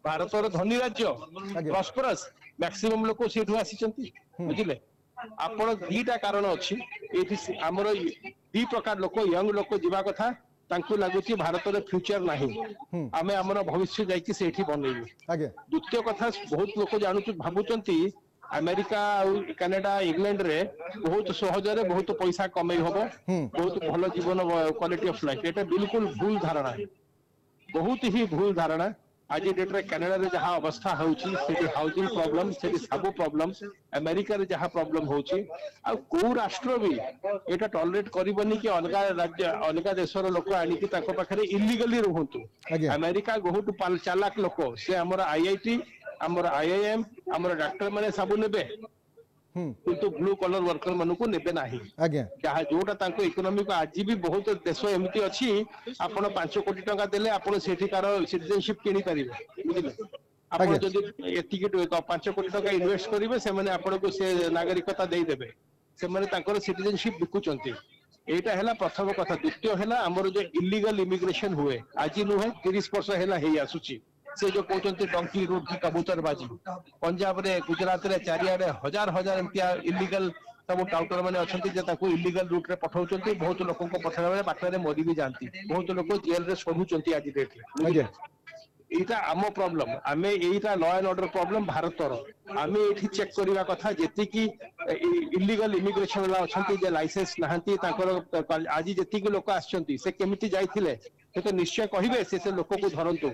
भारतर धनी राज्य प्रॉस्परस मैक्सिमम लोक सेठु आसीचंती बुझिले आपण दीटा कारण अछि एठी हमर दी प्रकार लोक यंग लोक जीवा कथा तांकु लागुची भारत रे फ्यूचर नाही आमे हमर भविष्य जाई कि सेठी बनैबु आगे द्वितीय कथा बहुत लोक जानुच भाबुचंती अमेरिका कनाडा इंग्लैंड रे बहुत सहज रे बहुत पैसा कमाई होबो बहुत भलो जीवन क्वालिटी ऑफ लाइफ एटा बिल्कुल भूल धारणा है बहुत ही भूल धारणा आज डेट रे कनाडा रे जहां अवस्था होउची सेठी हाउसिंग प्रॉब्लम सेठी सब प्रॉब्लम अमेरिका रे जहां प्रॉब्लम होउची आ को राष्ट्र भी एटा टॉलरेट करबनी कि अलगा राज्य अलगा देशर लोक आनी कि ताको पाखरे इलीगली रहंतु अमेरिका बहुत चालाक लोक से हमर आईआईटी हमर आईआईएम हमर डॉक्टर माने सब नेबे किंतु ब्लू कलर वर्कर मानू को नेबे नाही आज्ञा जहा जोटा तांको इकोनॉमी को आज भी बहुत देश एमती अछि आपण 5 कोटी टका देले आपण सेठी कार सिटीजनशिप किनी परिबे बुझिले ଆପଣ ଯଦି ଏତିକି 5 କୋଟି ଟଙ୍କା ଇନଭେଷ୍ଟ କରିବେ ସେମାନେ ଆପଣଙ୍କୁ ସେ ନାଗରିକତା ଦେଇଦେବେ ସେମାନେ ତାଙ୍କର ସିଟିଜେନशिप ବିକୁଛନ୍ତି ଏଇଟା ହେଲା ପ୍ରଥମ କଥା ଦ୍वितीय ହେଲା ଆମର ଯେ ଇଲିଗାଲ ଇମିଗ୍ରେସନ ହୁଏ ଆଜି ନୁହେଁ 30 ବର୍ଷ ହେଲା ହେଇ ଆସୁଛି से जो कहते डंकी रूट की कबूतरबाजी पंजाब रे गुजरात रे चारियाडे हजार हजार एमतिया इलीगल सब टाउटर मैंने अच्छा इलीगल रूट रे पठाउछंती बहुत लोक पठाइबा बेले बाटरे मरी भी जाती बहुत लोक जेल रे सढ़ुछंती आज डेट रे एटा आमो प्रॉब्लम आमे एटा लॉ एंड ऑर्डर प्रॉब्लम भारतर आमे एठी चेक करबा कथा जेति की इलीगल इमिग्रेशन वाला अछंती जे लाइसेंस नहंती ताकर आज जेति की लोक आछंती से केमिति जाइथिले से तो निश्चय कहिबे से लोक को धरंतु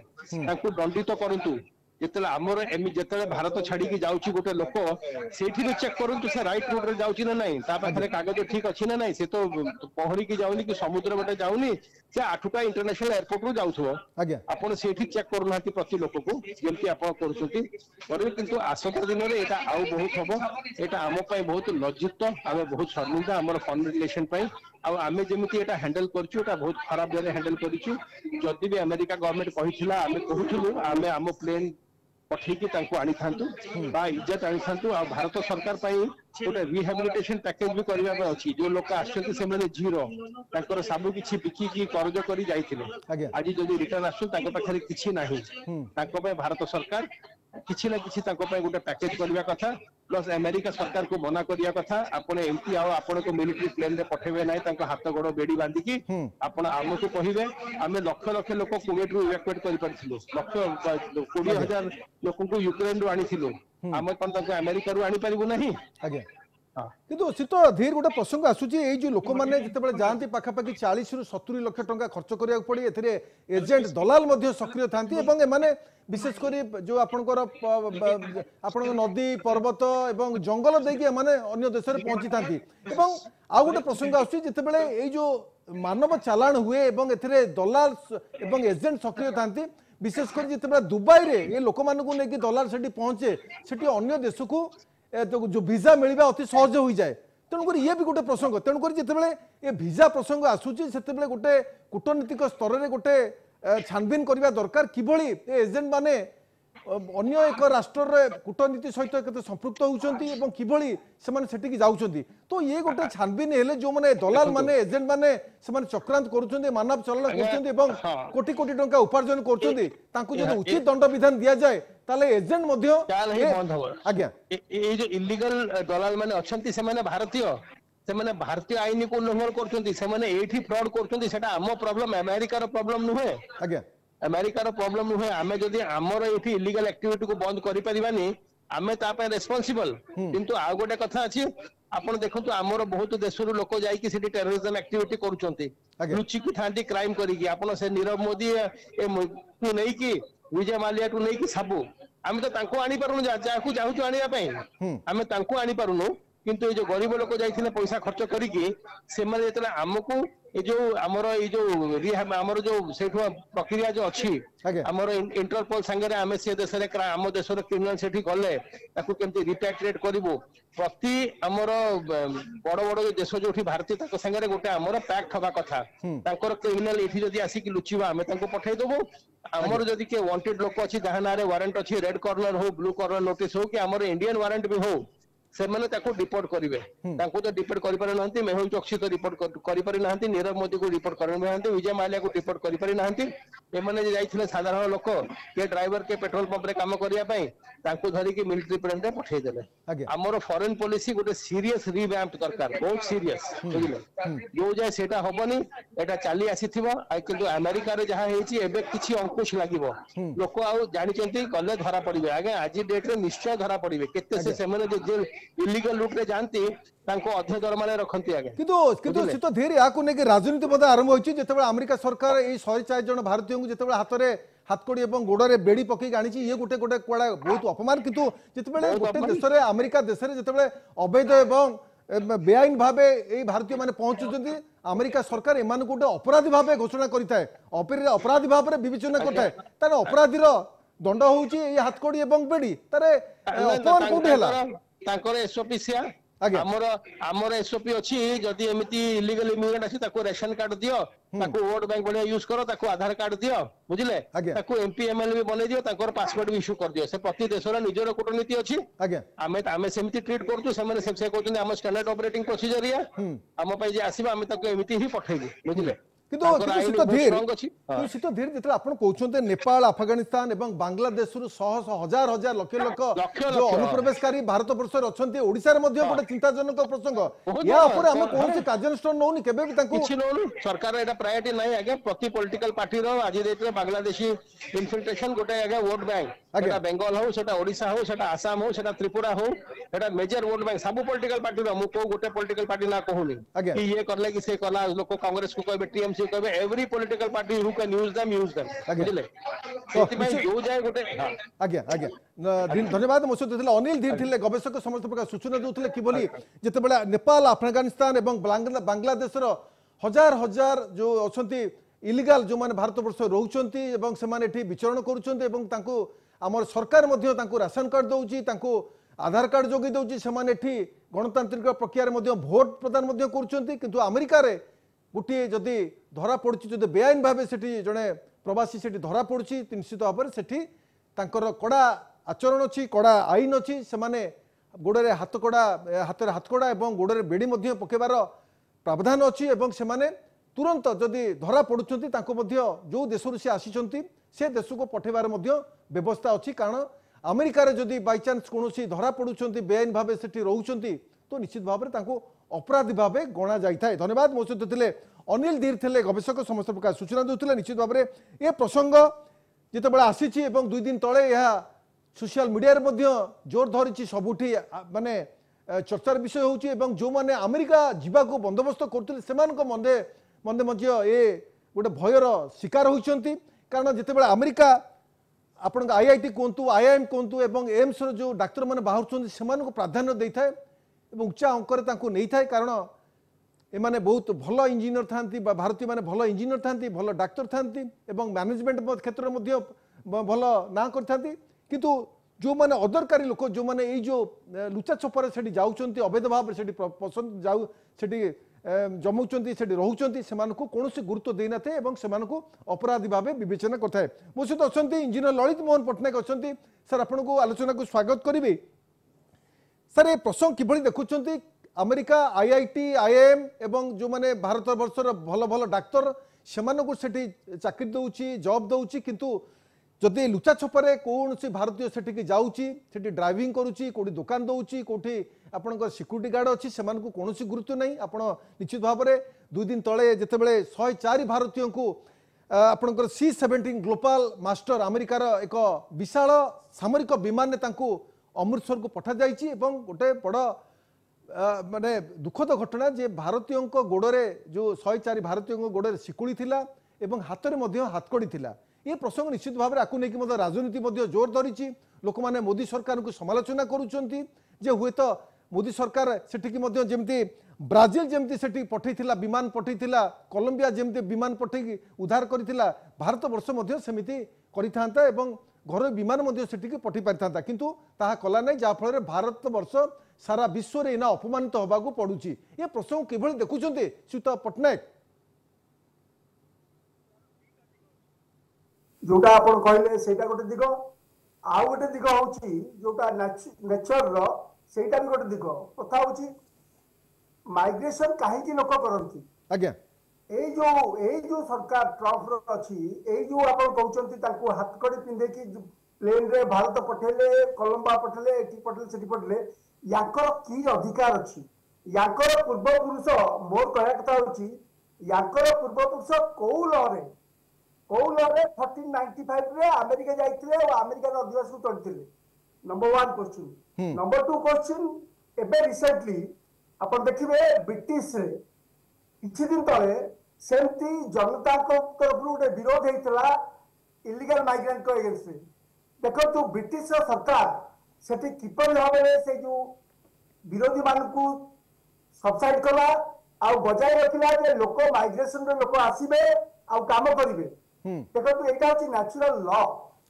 तांकु दंडित करंतु जेतले हमर एमि जेतले भारत छाडी की जाउची गोटे लोक सेठी भी चेक करंतु से राइट रोड रे जाउची ना नहीं ता पाखरे कागज ठीक अछि ना नहीं से तो पहरी की जाउनी कि समुद्र बटे जाउनी से आठुटा इंटरनेशनल एयरपोर्ट रो जाउथो आपण सेठी चेक करनाती प्रति लोक को जेमति आपण करछंती पर किंतु आसता दिन रे एटा आउ बहुत हबो एटा हम पय बहुत लज्जित आमे बहुत शर्मिंदा हमर फॉरेन रिलेशन पय आ आमे जेमति एटा हैंडल करछु एटा बहुत खराब वे हैंडल करिछु जदि भी अमेरिका गवर्नमेंट कहिथिला आमे कहूथुलु आमे हम प्लेन पठेकी तांको आनी थांतु बा इज्जत आनी थांतु आ भारत सरकार पई गोटे रिहैबिलिटेशन पैकेज भी करबा पे अछि जो लोक आछथि से माने जीरो तांकर सब किछि बिकी की कर्ज करी जाइथिले आज जदि रिटर्न आसु तांको पाखरे किछि नाही तांको पे भारत सरकार किछि ना किछि तांको पे गोटे पैकेज करबा कथा प्लस अमेरिका सरकार को मना करिया कथा आपने एमपी आओ आपन को मिलिटरी प्लेन रे पठेबे नाही तांको हाथ गोड़ बेडी बांधी की आपन हमको कहिबे आमे लक्ष लक्ष लोक कुवेट रो इवैक्यूएट करि परथिलु लक्ष 20000 लोक को यूक्रेन रो आनिथिलु आमे कोन तांको अमेरिका रो आनी परिबु नाही आगे किंतु शीत धीर गोटे प्रसंग आसूची ये जो लोक मैंने जिते जाती पाखापाखि 40 रू 70 लाख टंका खर्च करा पड़े ए एजेंट दलाल सक्रिय था एमाने विशेषकर जो आपणकर नदी पर्वत एवं जंगल देकी अन्य देश में पहुंची था आउ गोटे प्रसंग आसते ये जो मानव चालाण हुए ए दलाल एवं एजेंट सक्रिय था विशेषकर जिते दुबई रे ये लोक मानक दलाल से पहुंचे से अन्य देश को जो वीजा मिलवा अति सहज हो जाए तेणुक ये भी गोटे प्रसंग तेणुक जितेबाला ये वीजा प्रसंग आसूची से गोटे कूटनीतिक स्तर में गोटे छानबीन करने दरकार किभली एजेंट माने अन्य एक राष्ट्र कूटनीति सहित केते संपृक्त होउछंती एवं किभली सेमाने सेटिक जाउछंती तो ये गोटे छानबीन हेले जो माने दलाल माने एजेंट माने सेमाने चक्रांत करूछंती मानव चलन करूछंती एवं कोटी कोटी टंका उपार्जन करूछंती तांकु जदि उचित दंड विधान दिया जाए ताले एजेंट मध्य आज्ञा ए जो इलीगल दलाल माने अछंती सेमाने भारतीय सेमाने भारतीय आईन को उल्लंघन करछंती सेमाने एठी फ्रॉड करछंती सेटा हमो प्रॉब्लम अमेरिका रो प्रॉब्लम नुहे आज्ञा अमेरिका रो प्रॉब्लम नुहे आमे जदि हमर एठी इलीगल एक्टिविटी को बंद करि परिबानी आमे ता पे रेस्पोंसिबल किंतु आ गोटे कथा अछि आपण देखंतु हमर बहुत देशरु लोक जाई कि सेठी टेररिज्म एक्टिविटी करूछंती लुचि की थांती क्राइम करी कि आपण से नीरव मोदी ए को नै कि विजय माल्या को नै कि सबु आमे तो तांको आनी पारुनु जाकू चाहूछु आनिया पई आमे तांको आनी पारुनु किंतु ये जो गरीब लोक जाइथिले पैसा खर्च करिकी से माने जेतले हमको ये जो हमर ये जो हमर जो सेठो प्रक्रिया जो अछि हमर इंटरपोल संगे आमे से देश रे हम देश रे क्रिमिनल सेठी गले ताकू केमती रिपैट्रिएट करिवो प्रति हमर बड़ बड़ जो देश जोठी भारतीय ताको संगे गोटे हमर पैक्ट हबा कथा तांकर क्रिमिनल एठी जदी आसी कि लुचिबा आमे तांको पठाई देबो हमर जदी के वांटेड लोक अछि जहां नारे वारंट अछि रेड कॉर्नर हो ब्लू कॉर्नर नोटिस हो कि हमर इंडियन वारंट भी हो से माने ताको रिपोर्ट करिवे ताको तो रिपोर्ट करि पारे नहंती मेहुल चोक्सी तो रिपोर्ट करि पारे नहंती नीरव मोदी को रिपोर्ट करि नहंती विजय माल्या को रिपोर्ट करि पारे नहंती ए माने जे जाइथिले साधारण लोक के ड्राइवर के पेट्रोल पंप रे काम करिया पई ताको धरि के मिलिटरी प्लेन रे पठै देले हमर फॉरेन पॉलिसी गोटे सीरियस रिवैम्प दरकार बहुत सीरियस बुझिले जो जे सेटा होबनी एटा चाली आसीथिबो आ किंतु अमेरिका रे जहा हेची एबे किछि अंकुश लागिवो लोक आउ जानि चंती कले धरा पड़िबे आगे आज डेट रे निश्चय धरा पड़िबे केते से सेमने जे इलीगल रूट रे जानती तांको अध्य दरमाने रखंती आगे किंतु से तो धीरे याकु ने कि राजनीति बद आरंभ होइछि जेतेबे अमेरिका सरकार ए 104 जन भारतीय को जेतेबे हाथ रे हाथकड़ी एवं गोड़े बेड़ी पकई आनी ये गोटे गोटे कड़ा बहुत अपमान किंतु जितेबाला गोटे देश में अमेरिका देश में जितेबाला अवैध एवं बेआईन भाव ये भारतीय मैंने पहुंचुंट अमेरिका सरकार एम गोटे अपराधी भाव घोषणा करें अपराधी भाव में विवेचना करें तार अपराधीर दंड हूँ हाथकड़ी एवं बेड़ी तार अपमान कौटी है एसओपी आज्ञा आमर एसओपी अच्छी जदि एमती इलीगल इमिग्रेंट अच्छी ताको रेशन कार्ड दियो ताको वोट बैंक बढ़िया यूज करो ताको आधार कार्ड दियो बुझिले आज्ञा। ताको एमपी एमएलए भी बनै दियो ताको पासपोर्ट भी इश्यू कर दियो से प्रति देशर निजर कूटनीति अच्छी आज्ञा आमे आमे सेमती ट्रीट करछु से कहउछन हम स्टैंडर्ड ऑपरेटिंग प्रोसीजर या हम पई जे आसीबा आमे ताको एमिति ही पठाइबु बुझिले शीत धीर जो आप कहते नेपाल अफगानिस्तान और बांग्लादेश शह हजार हजार लक्ष लक्ष जो अनुप्रवेशकारी भारत वर्ष अच्छा ओडिशा गोटे चिंताजनक प्रसंग या आम कौन कार्यानुष्ठान नौनी केबे भी किछि नौनु सरकार एटा प्रायोरिटी नाही आगे प्रति पॉलिटिकल पार्टी रो आज देते बांग्लादेशी इन्फिल्ट्रेशन गोटे आगे वोट बैंक सेटा बेंगल हो सेटा ओडिशा हो सेटा आसाम हो सेटा त्रिपुरा हो सेटा मेजर वोट बैंक सब पॉलिटिकल पार्टी रो मु को गोटे पॉलिटिकल पार्टी ना कहूनी कि ये करले कि से कला लोक कांग्रेस को कहबे टीएमसी कहबे every political party who can use them बुझिले सेति जो जाय गोटे आज्ञा आज्ञा धन्यवाद मो सहित अनिल धीर थिले गवेषक समस्त प्रकार सूचना देउथिले कि बोली जते बेला नेपाल अफगानिस्तान एवं बांग्लादेश रो हजार हजार जो अछंती इलीगल जो माने भारत वर्ष रहउचंती एवं से माने एठी विचरण करूचंती एवं तांको आमर सरकार मध्य तांको राशन कार्ड दउची तांको आधार कार्ड जोगी दउची से माने एठी गणतांत्रिक प्रक्रिया रे मध्य वोट प्रदान मध्य करूचंती किंतु अमेरिका रे गोटे जदि धरा पड़ी जदि बेआईन भाव से जड़े प्रवासी से धरा पड़ी निश्चित भाव में से कड़ा आचरण अच्छी कड़ा आईन अच्छी से गोड़े हाथकड़ा हाथ हाथकड़ा और गोड़े बेड़ी पकेबार प्रावधान अच्छी से तुरंत जदि धरा पड़ुंट जो देश से आसी से देश को पठेबार व्यवस्था अच्छी कारण अमेरिका रे जदि बाई चान्स कौन धरा पड़ुंट बेआईन भाव से रोचंती तो निश्चित भाव में अपराधी भाव गणा जाए। धन्यवाद मो सहित थे अनिल धीर थे गवेषक समस्त प्रकार सूचना देते निश्चित भाव में ये प्रसंग जिते बड़े आसी 2 दिन तले यह सोशल मीडिया जोर धरी सबुठी माने चर्चार विषय होची जो माने अमेरिका जीवाको बंदोबस्त करते से मंदे मंदे मध्य ये गोटे भयर शिकार होती कारण जिते बड़े अमेरिका आपण आईआईटी कहतु आईआईएम कहतु एम्स जो डाक्तर मैंने बाहर से प्राधान्य दे था उच्चा अंकर नहीं था कारण एमाने बहुत भल इंजीनियर था भारतीय माने भल इंजीनियर था भल डाक्तर था मैनेजमेंट क्षेत्र में भल ना करते किंतु जो माने अदरकारी लोक जो माने जो लुचा छपर से जाऊँच अवैध भाव से पसंद जाऊ से जमाऊँच से रोचंती से कौन गुरुत्व देना थे से अपराधी भाव विवेचना करता है। मो सहित अच्छा इंजीनियर ललित मोहन पट्टनायक अच्छा सर आपको आलोचना को स्वागत करी सर ये प्रसंग किभली देखुं अमेरिका आईआईटी आईआईएम एवं जो माने भारत वर्षर भल भल डाक्तर से चाकरी दौची जॉब दौची किंतु जदि लुचा छपरे कौन सी भारतीय से जाऊँगी ड्राइविंग करुच्ची कौटी दुकान दौची कौटी आपण सिक्यूरीटी गार्ड अच्छी से कौन गुरुत्व नहीं आपण निश्चित भाव में 2 दिन तले जितेबाला 104 भारतीय को आपणकर C-17 ग्लोबल मास्टर अमेरिकार एक विशाल सामरिक विमान अमृतसर को पठा जाइए गोटे बड़ माने दुखद घटना जे भारतीय गोड़े जो 104 भारतीय गोड़े शिकुड़ी थिला एवं हाथ में हाथकड़ी थिला ये प्रसंग निश्चित भाव में आकु नहीं राजनीति जोर धरी लोक मैंने मोदी सरकार को समालोचना करुँचे जे हुए तो मोदी सरकार सेमती ब्राजिल जमती से पठेला विमान पठेला कोलंबिया जमती विमान पठे उद्धार करथिला भारत वर्ष सेमती करिथांता एवं घर विमान से पठे पारि था किंतु ताहा कला नहीं जहाँफल भारत वर्ष सारा विश्व में इना अपमानित होगा पड़ुची ये प्रसंग किभली देखुंटे श्रीयुत पट्टनायक जोटा आपण कहले सेटा गोटे दिग आउ गोटे दिग होची जोटा नेचर रो सेटा भी गोटे दिग कथा होची माइग्रेशन काहे की लोक करंती आज्ञा ए जो सरकार ट्रम्प रो अछि ए जो आपण कहउचंती ताको हाथकड़ी पिंधे की प्लेन रे भारत पठेले कोलंबा पठेले एटी पठेले सेटी पठेले याकर की अधिकार अछि याकर पूर्व पुरुष मोर कहया कथा होची याकर पूर्व पुरुष को लॉ रे 1495 रे अमेरिका जाइथिले और अमेरिका रो अधिवासी को तोड़थिले नंबर 1 क्वेश्चन नंबर 2 क्वेश्चन एबे रिसेंटली आपण देखिबे ब्रिटिश रे किछि दिन तले सेमती जनता को तरफ गोटे विरोध होता इलीगल माइग्रेंट को एगेंस्ट देखो तो ब्रिटिश सरकार सेठी किपर भाव से जो विरोधी मान को सबसाइड कला आ बजाय रखला जे लोक माइग्रेशन रे लोक आसीबे आ काम करिवे देखो तो एटा होची नेचुरल लॉ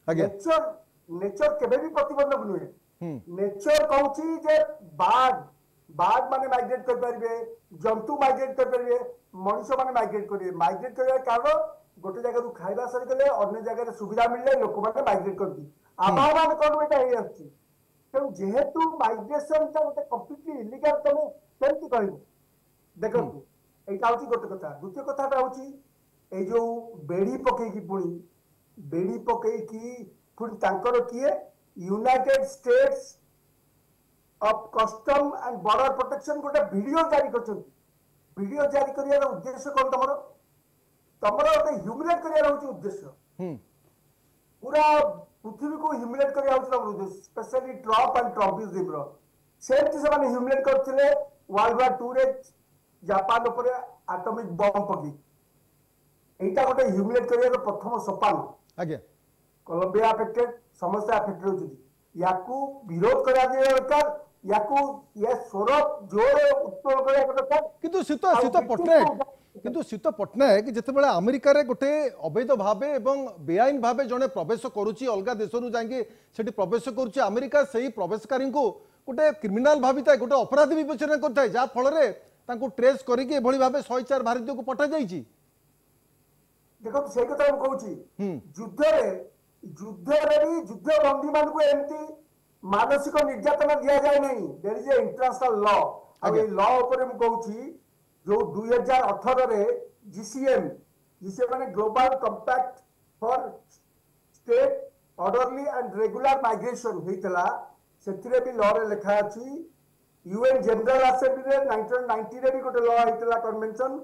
नेचर केबे भी प्रतिबंधक नुहे नेचर कहूची जे बाघ बाघ माने माइग्रेट कर पारिबे जंतु माइग्रेट कर पारिबे मनुष्य माने माइग्रेट करिवे माइग्रेट करबा कारण गोटे जगह रु खाइबा सरी गले अन्य जगह रे सुविधा मिलले लोक माने माइग्रेट करती आभाव मान कोन बेटा हे आछि तो जेहेतु माइग्रेशन ता गोटे कंप्लीटली इलीगल तमे केमति कहबो देखो एटा होची गोटे कथा द्वितीय कथाटा होची ए जो बेड़ी पकई की पुणी तांकर किए United states of custom and border protection गोटे वीडियो जारी करछन वीडियो जारी करियार उद्देश्य कोन तमरो गोटे ह्यूमिलेट करियार होची उद्देश्य पूरा पृथ्वी को ह्यूमिलेट करिया होची तमरो उद्देश्य स्पेशली ट्रम्प एंड ट्रम्पिज्म रो सेमति से माने ह्यूमिलेट करथिले वर्ल्ड वार 2 रे जापान ऊपर एटॉमिक बम पकी एटा गोटे ह्यूमिलेट करियार प्रथम सोपान आगे कोलंबिया अफेक्टेड समस्या अफेक्टेड होची याकू विरोध करा दे दरकार याकू ये स्वर जोर उत्तोल करा दरकार किंतु शीत पट्टनायक जितेबाला अमेरिका रे गोटे अवैध भावे एवं बेआईन भावे जड़े प्रवेश करुच्ची अलग देश जाकि सेठी प्रवेश करुच्ची अमेरिका से प्रवेशकारी को गोटे क्रिमिनाल भाविता गोटे अपराधी विवेचना करता है जहाँ फल ट्रेस करके एभली भावे 104 भारतीय को पठा जाइए देखो से कथा कहूँ युद्ध भी युद्ध बंदी मान को एमती मानसिक निर्यातना दिया जाए नहीं there is a international law आ ए लॉ ऊपर हम कहूँ जो 2018 रे जीसीएम माने global compact for state orderly and regular migration हेतला सेथिरे भी लॉ रे लिखा अछि यूएन जनरल असेंबली रे 1990 रे भी गोटे लॉ हेतला convention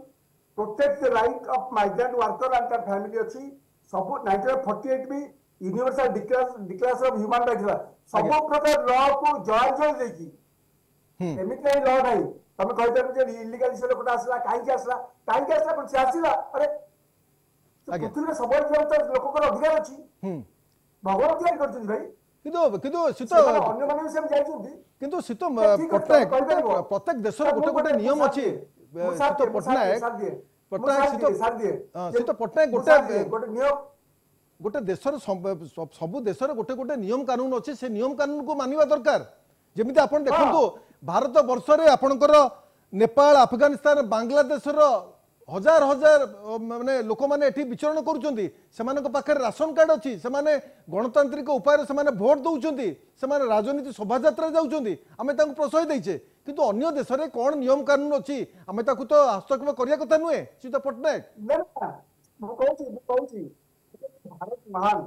protect the right of migrant worker and their family अछि सब 1948 भी universal declaration of human rights सब प्रकार लॉ को जॉर्ज देकी एमिति लॉ नाही तमे कहते जे इलीगल से लोकटा आसला काहे कोन से आसीला अरे पृथ्वी सब लोक अधिकार अछि भगवान क्या करछन भाई किंतु शीत अन्य माने से जाइछुंती किंतु शीत प्रत्येक देश रे गोटे गोटे नियम अछि शीत पट्टनायक गोटे नियम गोटे देशर सबु देशर गोटे गोटे नियम कानून अच्छे से नियम कानून को मानिबा दरकार जेमिति आपण देखंतु भारत वर्ष रे आपणकर नेपाल अफगानिस्तान बांग्लादेश रो हजार हजार माने लोक माने एठी विचरण करूचंती सेमानक पाखर राशन कार्ड अछि सेमाने गणतांत्रिक उपाय सेमाने वोट दउचंती सेमाने राजनीति शोभा यात्रा जाउचंती आमे तांको प्रश्रय दैछे किंतु अन्य देश रे कोन नियम कानून अछि आमे ताकू तो हस्तक्षेप करिया कथा नुए शीत पट्टनायक मु कहूची भारत महान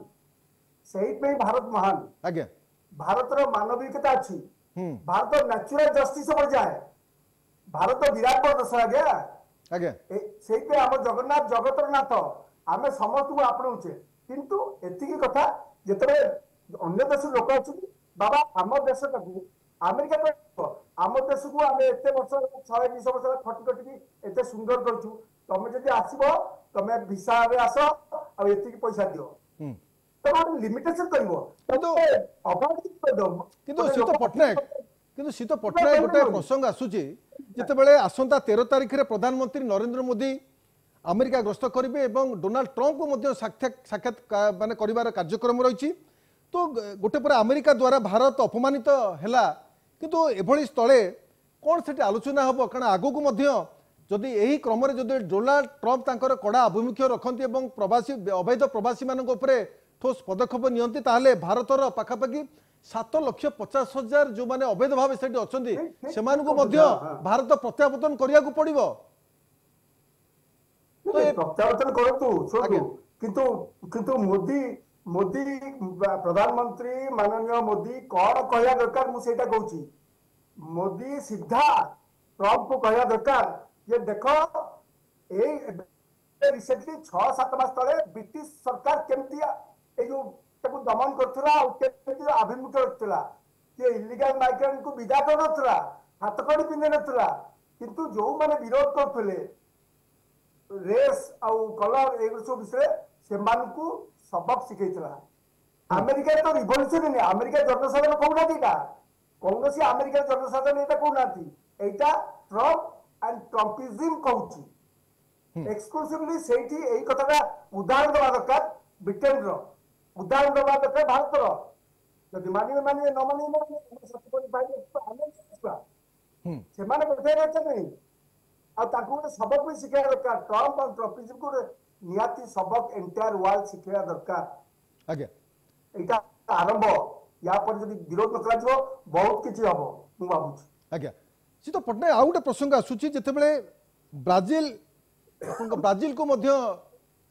सही में भारत महान आज्ञा भारत रो मानविकता अछि भारत नेचुरल जस्टिस बढ़ जाए भारत विराट बड़ देश आज्ञा आज्ञा सेही पे हम जगन्नाथ जगतर नाथ आमे समस्त को आपणौचे किंतु एतिकी कथा जेतबे अन्य देश लोक अछि बाबा हम देश को अमेरिका को आम देश को आमे एते वर्ष 120 वर्ष खटी खटी एते सुंदर करछु तमे जदि आसीबो तमे भिसा रे आसो आ एतिकी पैसा दियो तो लिमिटेशन करिवो तो अबाउट किंतु शीत पट्टनायक गोटे प्रसंग आसुची जितेबाला आसंता 13 तारिख रे प्रधानमंत्री नरेंद्र मोदी अमेरिका गस्त करेंगे और डोनाल्ड ट्रंप को साक्षात माने करिवार कार्यक्रम रही तो गोटे पर अमेरिका द्वारा भारत अपमानित है किंतु एभली स्थले कौन से आलोचना हम कारण आगू को जदि यही क्रम जदि डोनाल्ड ट्रंप तांकर कड़ा आभिमुख्य रखती प्रवासी अवैध प्रवासी मान ठोस पदक्षेप नियंती ताहले भारतर पाखापाखि 7,50,000 जो माने अवैध भाव से अच्छा भारत प्रत्यावर्तन करिया को पड़िबो प्रत्यावर्तन करतु किंतु किंतु मोदी प्रधानमंत्री माननीय मोदी कौन कहया दरकार मु सेटा कहूची मोदी सीधा ट्रंप को कहया दरकार ये देखो ए रिसेंटली 6-7 मास तले ब्रिटिश सरकार केमती ए जो ताको दमन करथला केमती आभिमुख्य रखथला कि इलीगल माइग्रेंट को विदा करथला हाथकड़ी पिंदे नथला किंतु जो माने विरोध करथले रेस आउ कलर ए सब विषय से मानकू सबक सिखैथला अमेरिका तो रिवोल्यूशन नहीं अमेरिका जनसाधारण कहूना दीटा कौन सी America Jansadharan Etah कहूना Etah Trump and Trumpism कहूची exclusively सेठी एई कथाटा उदाहरण दवा दरकार ब्रिटेन रो उदाहरण दवा दरकार भारत रो जदि मानिबे न मानिबे ସେମାନେ ବୁଝେଇବା ଦରକାର ନାହିଁ ଆଉ ତାଙ୍କୁ ଗୋଟେ सबक ବି ଶିଖେଇବା ଦରକାର ट्रम्प और ट्रम्पिज्म को निहाती सबक एंटायर वर्ल्ड शिखेଇବା दरकार आज्ञा एटा आरंभ या पर जदी विरोध न कराजिबो बहुत किछि हबो मु भाबुछि आज्ञा सी तो पटना आउ गोटे प्रसंग आसुछि जेतेबेले ब्राजिल आपन ब्राजिल को मध्य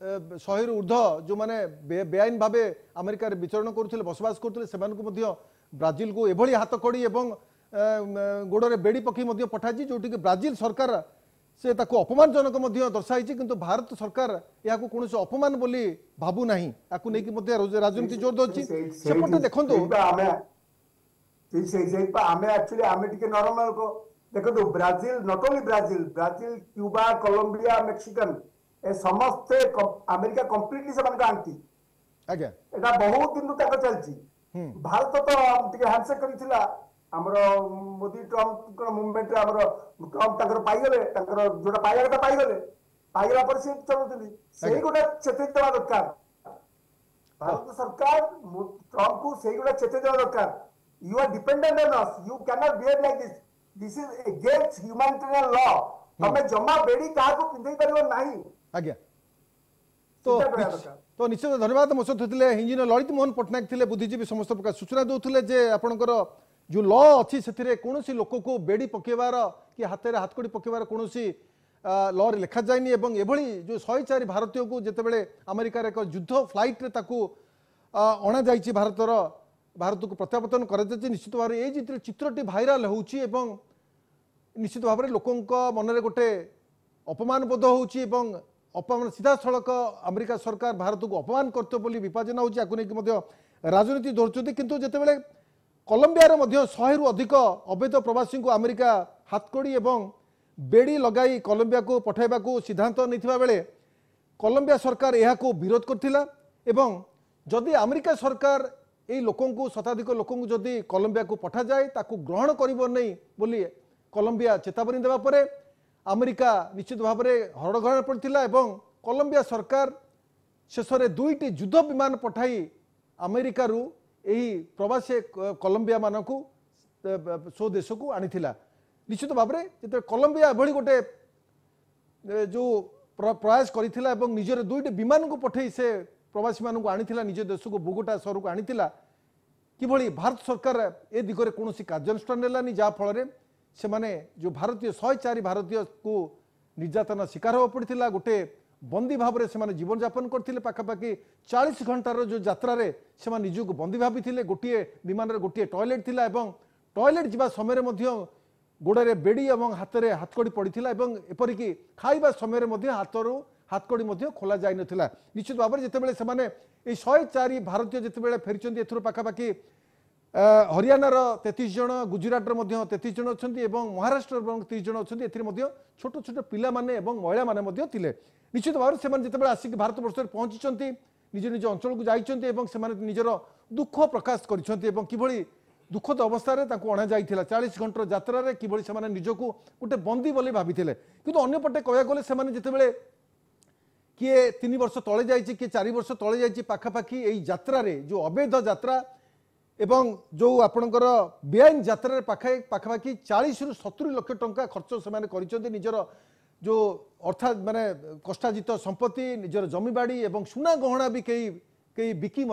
100 रु ऊर्ध्व जो माने बेआईन भावे अमेरिका रे विचरण करुथिले बसवास करुथिले सेमान को मध्य ब्राजिल को एभली हाथ कड़ी एवं गोड़े बेड़ी पकई मध्य पठाई जोटि ब्राजिल सरकार से ताको अपमानजनक मध्य दर्शाई किंतु भारत सरकार या कौन अपमान बोली भाबू नहीं आकु नहीं मध्य राजनीति जोर दौची सेपटे देखंतु आमे एक्चुअली आमे टिके नॉर्मल लोक देखंतु Brazil not only Brazil Brazil Cuba Colombia Mexican ए समस्त अमेरिका कंप्लीटली से मानका आंटी आज्ञा एटा बहुत दिन तक चलची भारत तो टिके हैंडशेक करिथिला हमरो मोदी ट्रम्प मूवमेंट रे हमरो ट्रम्प तकर पाई गले तकर जोटा पाइला कथा पाई गले पाइला पर से चलुथिली सेही गोटा चेते देवा दरकार भारत सरकार ट्रम्प को सेही गोटा चेते देवा दरकार you are dependent on us you can not behave like this is against humanitarian law तमे जमा बेड़ी काहा को पिंधई परिबो नाही आज्ञा तो निश्चित धन्यवाद मो सहित होते इंजीनियर ललित मोहन पट्टनायक थे बुद्धिजीवी समस्त प्रकार सूचना दूसरे जे आपणकर जो लॉ अच्छी से कौन लोक को बेड़ी पकेबार कि हाथ में हाथकड़ी पकेबार कौन लॉ रे लिखा जाए एभली जो 104 भारतीय को जितेबाला अमेरिकार एक युद्ध फ्लाइट रे ताकू अणा जाइए भारत को प्रत्यावर्तन कर निश्चित भाव में ये चित्रटी भाइराल होची निश्चित भाव में लोकों मनरे गोटे अपमान बोध होची अपमान सीधा सड़क अमेरिका सरकार भारत को अपमान करते बोली विभाजन होगी राजनीति धरती किंतु जितेबाला कोलंबिया मध्य 100 रु अधिक अवैध प्रवासी को अमेरिका हाथकड़ी एवं बेड़ी लगाई कोलंबिया को पठाइबा को सिद्धांत नहीं बेले कोलंबिया सरकार यह विरोध करथिला एवं जदि अमेरिका सरकार यही लोकों को शताधिक लोकों को जदि कोलंबिया को पठा जाए ताकू ग्रहण करिबो नहीं बोली कोलंबिया चेतावनी देवा परे अमेरिका निश्चित भाव में हड़घड़ पड़ता एवं कोलंबिया सरकार शेष में 2टी युद्ध विमान पठाई अमेरिका रू यही प्रवासी कोलंबिया मान को सो देश को आनी निश्चित भाव में जो कोलंबिया एभली गोटे जो प्रयास करथिला एवं निजर 2टी विमान को पठे से प्रवासी मान को आनी निज देश को बोगोटा सहर को आनी कि भारत सरकार ए दिगरे कौन कार्यानुष्ठान नेलानी जहाँफल से माने जो भारतीय 104 भारतीय को निर्यातना शिकार हो पड़ता गोटे बंदी भाव में से जीवन यापन करते पाखापाखि 40 घंटार जो यात्रा से निजक बंदी भाभी गोटे विमान गोटे टॉयलेट थिला एवं टॉयलेट जावा समय गोड़े बेड़ी और हाथ में हाथकड़ी पड़ता एपरिकी खाइबा समय हाथरू हाथकड़ी खोल जाई नथिला निश्चित भाव में जितेबाला से 104 भारतीय जितेबाला फेरी एथुर पाखापाखि हरियाणार 33 जन गुजरात 33 जन अच्छा महाराष्ट्र 30 जन अच्छा छोट छोट पिला माने महिला माने थिले निश्चित भाव में से जितेबाला आसिक भारत वर्ष पहुंची निज निज अंचल को जाइए निजर दुख प्रकाश कर दुखद अवस्था अणा जाइथिला 40 घंटार यात्रा किभली से निजक गोटे बंदी बोली भाभी किंतु अन्यपटे कहया गले से जितेबाला किए 3 वर्ष तले जाइए किए 4 वर्ष तले जाइए पाखापाखि यही यात्रा जो अवैध यात्रा एवं जो आपणकर बेआईन यात्रा पाखापाखि 40 रु 70 लाख टंका खर्च से निजर जो अर्थात माने कष्टाजित संपत्ति निजर जमीबाड़ी एवं सुना गहना भी कई बिकी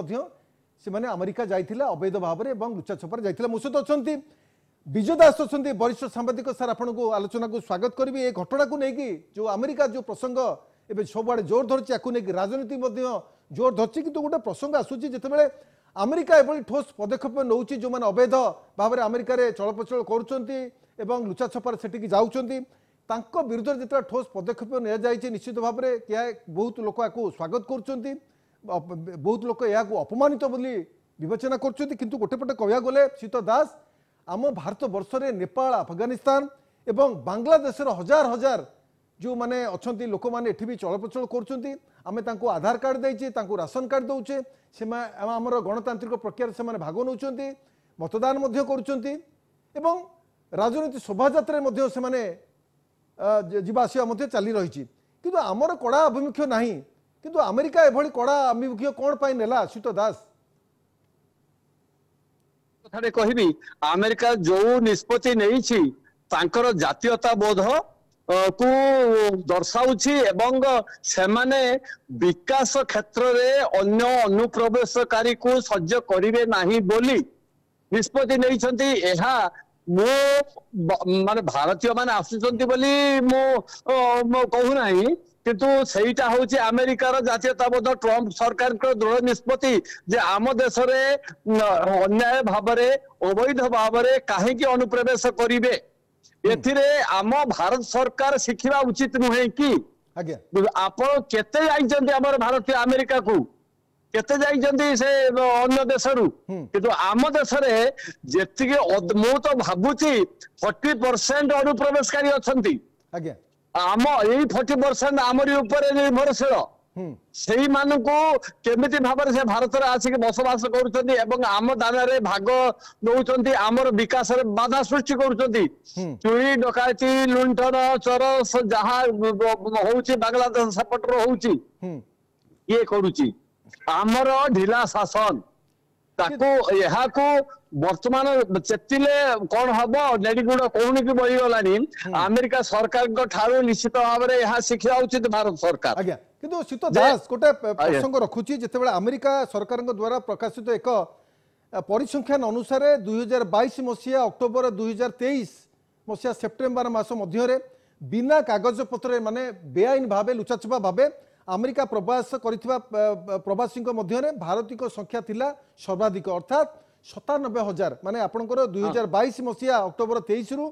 से माने अमेरिका जाइथिला अवैध भाव में लुचा छपार जाइथिला मो सहित अच्छा विजय दास अच्छा वरिष्ठ सांबादिक सर आपण को आलोचना को स्वागत करी ए घटना को लेकिन जो अमेरिका जो प्रसंग एवं सबुआड़े जोर धरती नहीं राजनीति जोर धरती कि गोटे प्रसंग आसूची जितेबाला अमेरिका एभली ठोस पदक्षेप नौची जो मैंने अवैध भाव में अमेरिका चलप्रचल कर लुचा छपार से जाऊँगी विरुद्ध जो ठोस पदक्षेप नि निश्चित भाव में बहुत लोक स्वागत कर बहुत लोक अपमानित बोली विवेचना कर गोटे पटे कह गले शीत दास आम भारत वर्ष में नेपाल अफगानिस्तान एवं बांग्लादेश हजार हजार जो माने अच्छा लोक मैंने भी चलप्रचल कर आधार कार्ड देचे राशन कार्ड दौचे से आमर गणतांत्रिक प्रक्रिया से भाग नौ मतदान कर राजनीति शोभा यात्रा से जावास चली रही किंतु आमर कड़ा आभिमुख्य ना किंतु अमेरिका एभली कड़ा आभिमुख्य कौन पाई नेला शीत दास कथाटे कहबी अमेरिका जो निष्पत्ति नहीं तांकर जातीयता बोध को दर्शाउछि एवं सेमाने विकास क्षेत्र रे अन्य अनुप्रवेशकारी को सज्ज करिवे नाही बोली निष्पत्ति नहीं। एहा मो माने भारतीय माने आसुचंती बोली मो कहू नाही, किंतु सेटा होची अमेरिकार जातीयताबोध ट्रम्प सरकार दृढ़ निष्पत्ति जे आम देश रे अन्याय भावरे अवैध भावरे काहेकि अनुप्रवेश करिवे एथिरे आम भारत सरकार शिखिबा उचित नुहे कि आपण केते जाइचंती हमर भारतीय अमेरिका को केते जाइचंती से अन्य देशरू, किंतु आम देश रे जेतिके मु तो भाबुची 40% अनुप्रवेशकारी अछंती। आम यही 40% आमरी ऊपर निर्भरशील से मानू केमिति भाव से भारत में आसिक बसवास कर आम दान भाग नौकरी आमर विकास बाधा सृष्टि कर चोरी डकायती लुंठन चोर जहाँ हूँ बांग्लादेश सपटर हूँ ये करुची आमर ढिला शासन ताको वर्तमान चेतिले कौन हम नेडिगुड़ कौन की बढ़ी गलानी अमेरिका सरकार ठारू निश्चित भाव में यह शिखा उचित भारत सरकार। आज्ञा किंतु शीत दास गोटे प्रसंग रखुची जितेबाला अमेरिका सरकार द्वारा प्रकाशित एक परिसंख्यान अनुसार 2022 मसीहा अक्टोबर 2023 मसीहा सेप्टेम्बर मास मध्य बिना कागज पत्र माने बेआईन भाव लुचाछपा भाव अमेरिका प्रवास करिथिबा प्रवासी मध्य भारतीय संख्या थिला सर्वाधिक अर्थात 97,000 माने आपनकर 2022 मसीहा अक्टोबर 23 रु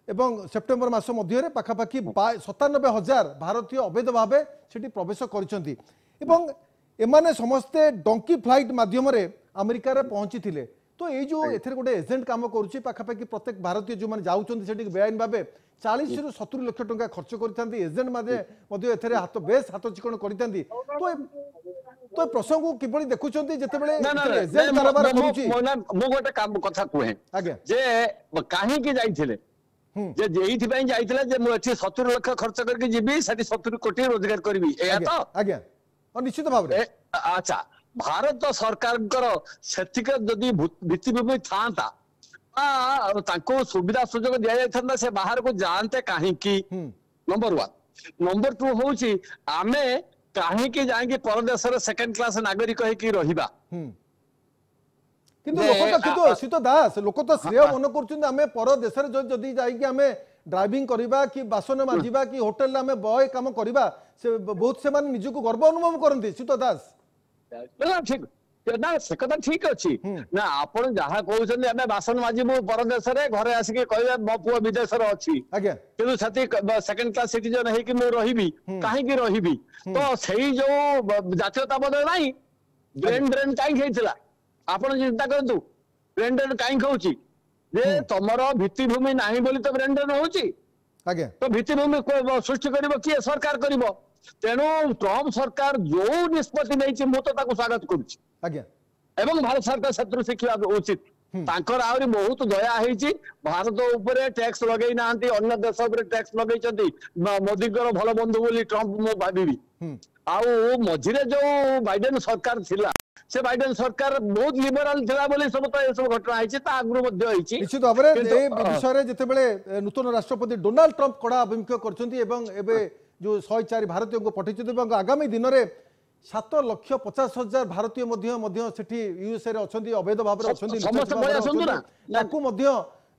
एवं सेप्टेम्बर मास मध्य पाखापाखि 97,000 भारतीय अवैध भाव से प्रवेश करिसेंती एवं एमाने समस्ते डंकी फ्लाइट माध्यम अमेरिका पहुंची थिले। तो ये जो एथरे गोटे एजेंट काम करुच्ची पाखापाखि प्रत्येक भारतीय जो मैंने जाऊँच से बेआईन भाव 40 ରୁ 70 लाख टंका खर्च करते एजेंट माध्य हाथ बेस हाथ चिकण करते तो प्रसंग को किभली देखुछंती जेतेबेले एजेंट कारोबार करूची मो गोटे कथा कहे जे काहे की जाइथिले जे जेइथि पई जाइथिले जे मु एठी 70 लाख खर्च करके जीबी सेठी 70 कोटी रोजगार करबी एया तो आज्ञा और निश्चित भाव रे अच्छा भारत सरकार सेतिक जदि भित्तिभूमि थांता ताको सुविधा सुजोग दिया जाता से बाहर को जानते कहीं नंबर 1 नंबर 2 होची आमे कहीं की जाएंगे परदेश सेकंड क्लास नागरिक होकी रहिबा किंतु लोक तो शीत दास लोक तो श्रेय मन करछन आमे परदेश जदि जाइके आमे ड्राइविंग करबा कि बासन माजिबा कि होटल आमे बॉय काम करबा से बहुत से माने निजको गर्व अनुभव करंती शीत दास ठीक ना से कथा ठीक अच्छी ना आपण जहाँ कहते आम बासन माजिबू परदेश घरे आसिक कहे मो पुओ विदेश अच्छी कि सेकंड क्लास सिटीजन होगी मुझे रही कहीं रही तो से जो जातीयताबोध ना ब्रेन ड्रेन कहीं आप चिंता करूँ ब्रेन ड्रेन कहीं कहूँ जे तुम भित्तिभूमि ना बोली तो ब्रेन ड्रेन हो तो भित्तिभूमि सृष्टि कर किए सरकार कर तेणु ट्रम्प सरकार जो निष्पत्ति नहीं मुझे स्वागत करुच्ची एवं भारत सरकार शत्रु शिखा उचित तांकर आहरी बहुत दया है भारत उपरे टैक्स लगे ना अन्य देश टैक्स लगे मोदी भल बंधु बोली ट्रम्प मु भावी आउ मझिरे जो बाइडेन सरकार थिला से बाइडेन सरकार बहुत लिबराल थिला बोली सब तो ये सब घटना है आगु निश्चित भाव में विषय जितेबाला नूतन राष्ट्रपति डोनाल्ड ट्रम्प कड़ा अभिमुख्य कर जो 104 भारतीय को पठे आगामी दिन में 7,50,000 भारतीय यूएसए अवैध भाव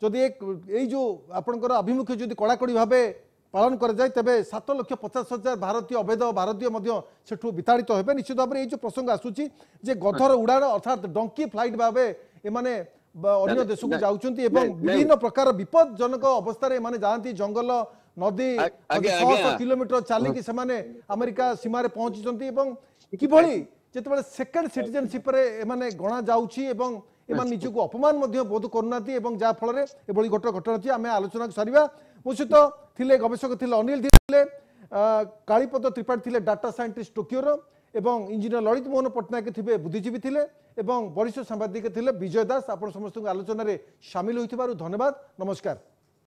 जदि जो आपंकर आभिमुख्य जदि कड़ाकड़ी भाव पालन कर जाए तेज 7,50,000 भारतीय अवैध भारतीय सेठू विताड़ित होते निश्चित भाव में जो प्रसंग आसूची जे गधर उड़ाण अर्थात डंकी फ्लाइट भाव एमाने अन्य देश को जाउछंती एवं विभिन्न प्रकार विपदजनक अवस्था एमाने जाती जंगल नदी 100 किलोमीटर चलिकी से अमेरिका सीमार पहुंची किभली जिते सेकेंड सिटीजनशिप गणा जाउछि एवं एमान निजको अपमान बोध करूना जहाँफल एभली गोटे घटना अच्छी आम आलोचना सारा मो सहित थिले गवेषक थिले अनिल थिले कालीपद त्रिपाठी थिले डाटा साइंटिस्ट टोकियोर एवं इंजीनियर ललित मोहन पट्टनायक थे बुद्धिजीवी थिले एवं वरिष्ठ सांबादिक थिले विजय दास आप समस्त आलोचन सामिल होइथिबारु धन्यवाद नमस्कार।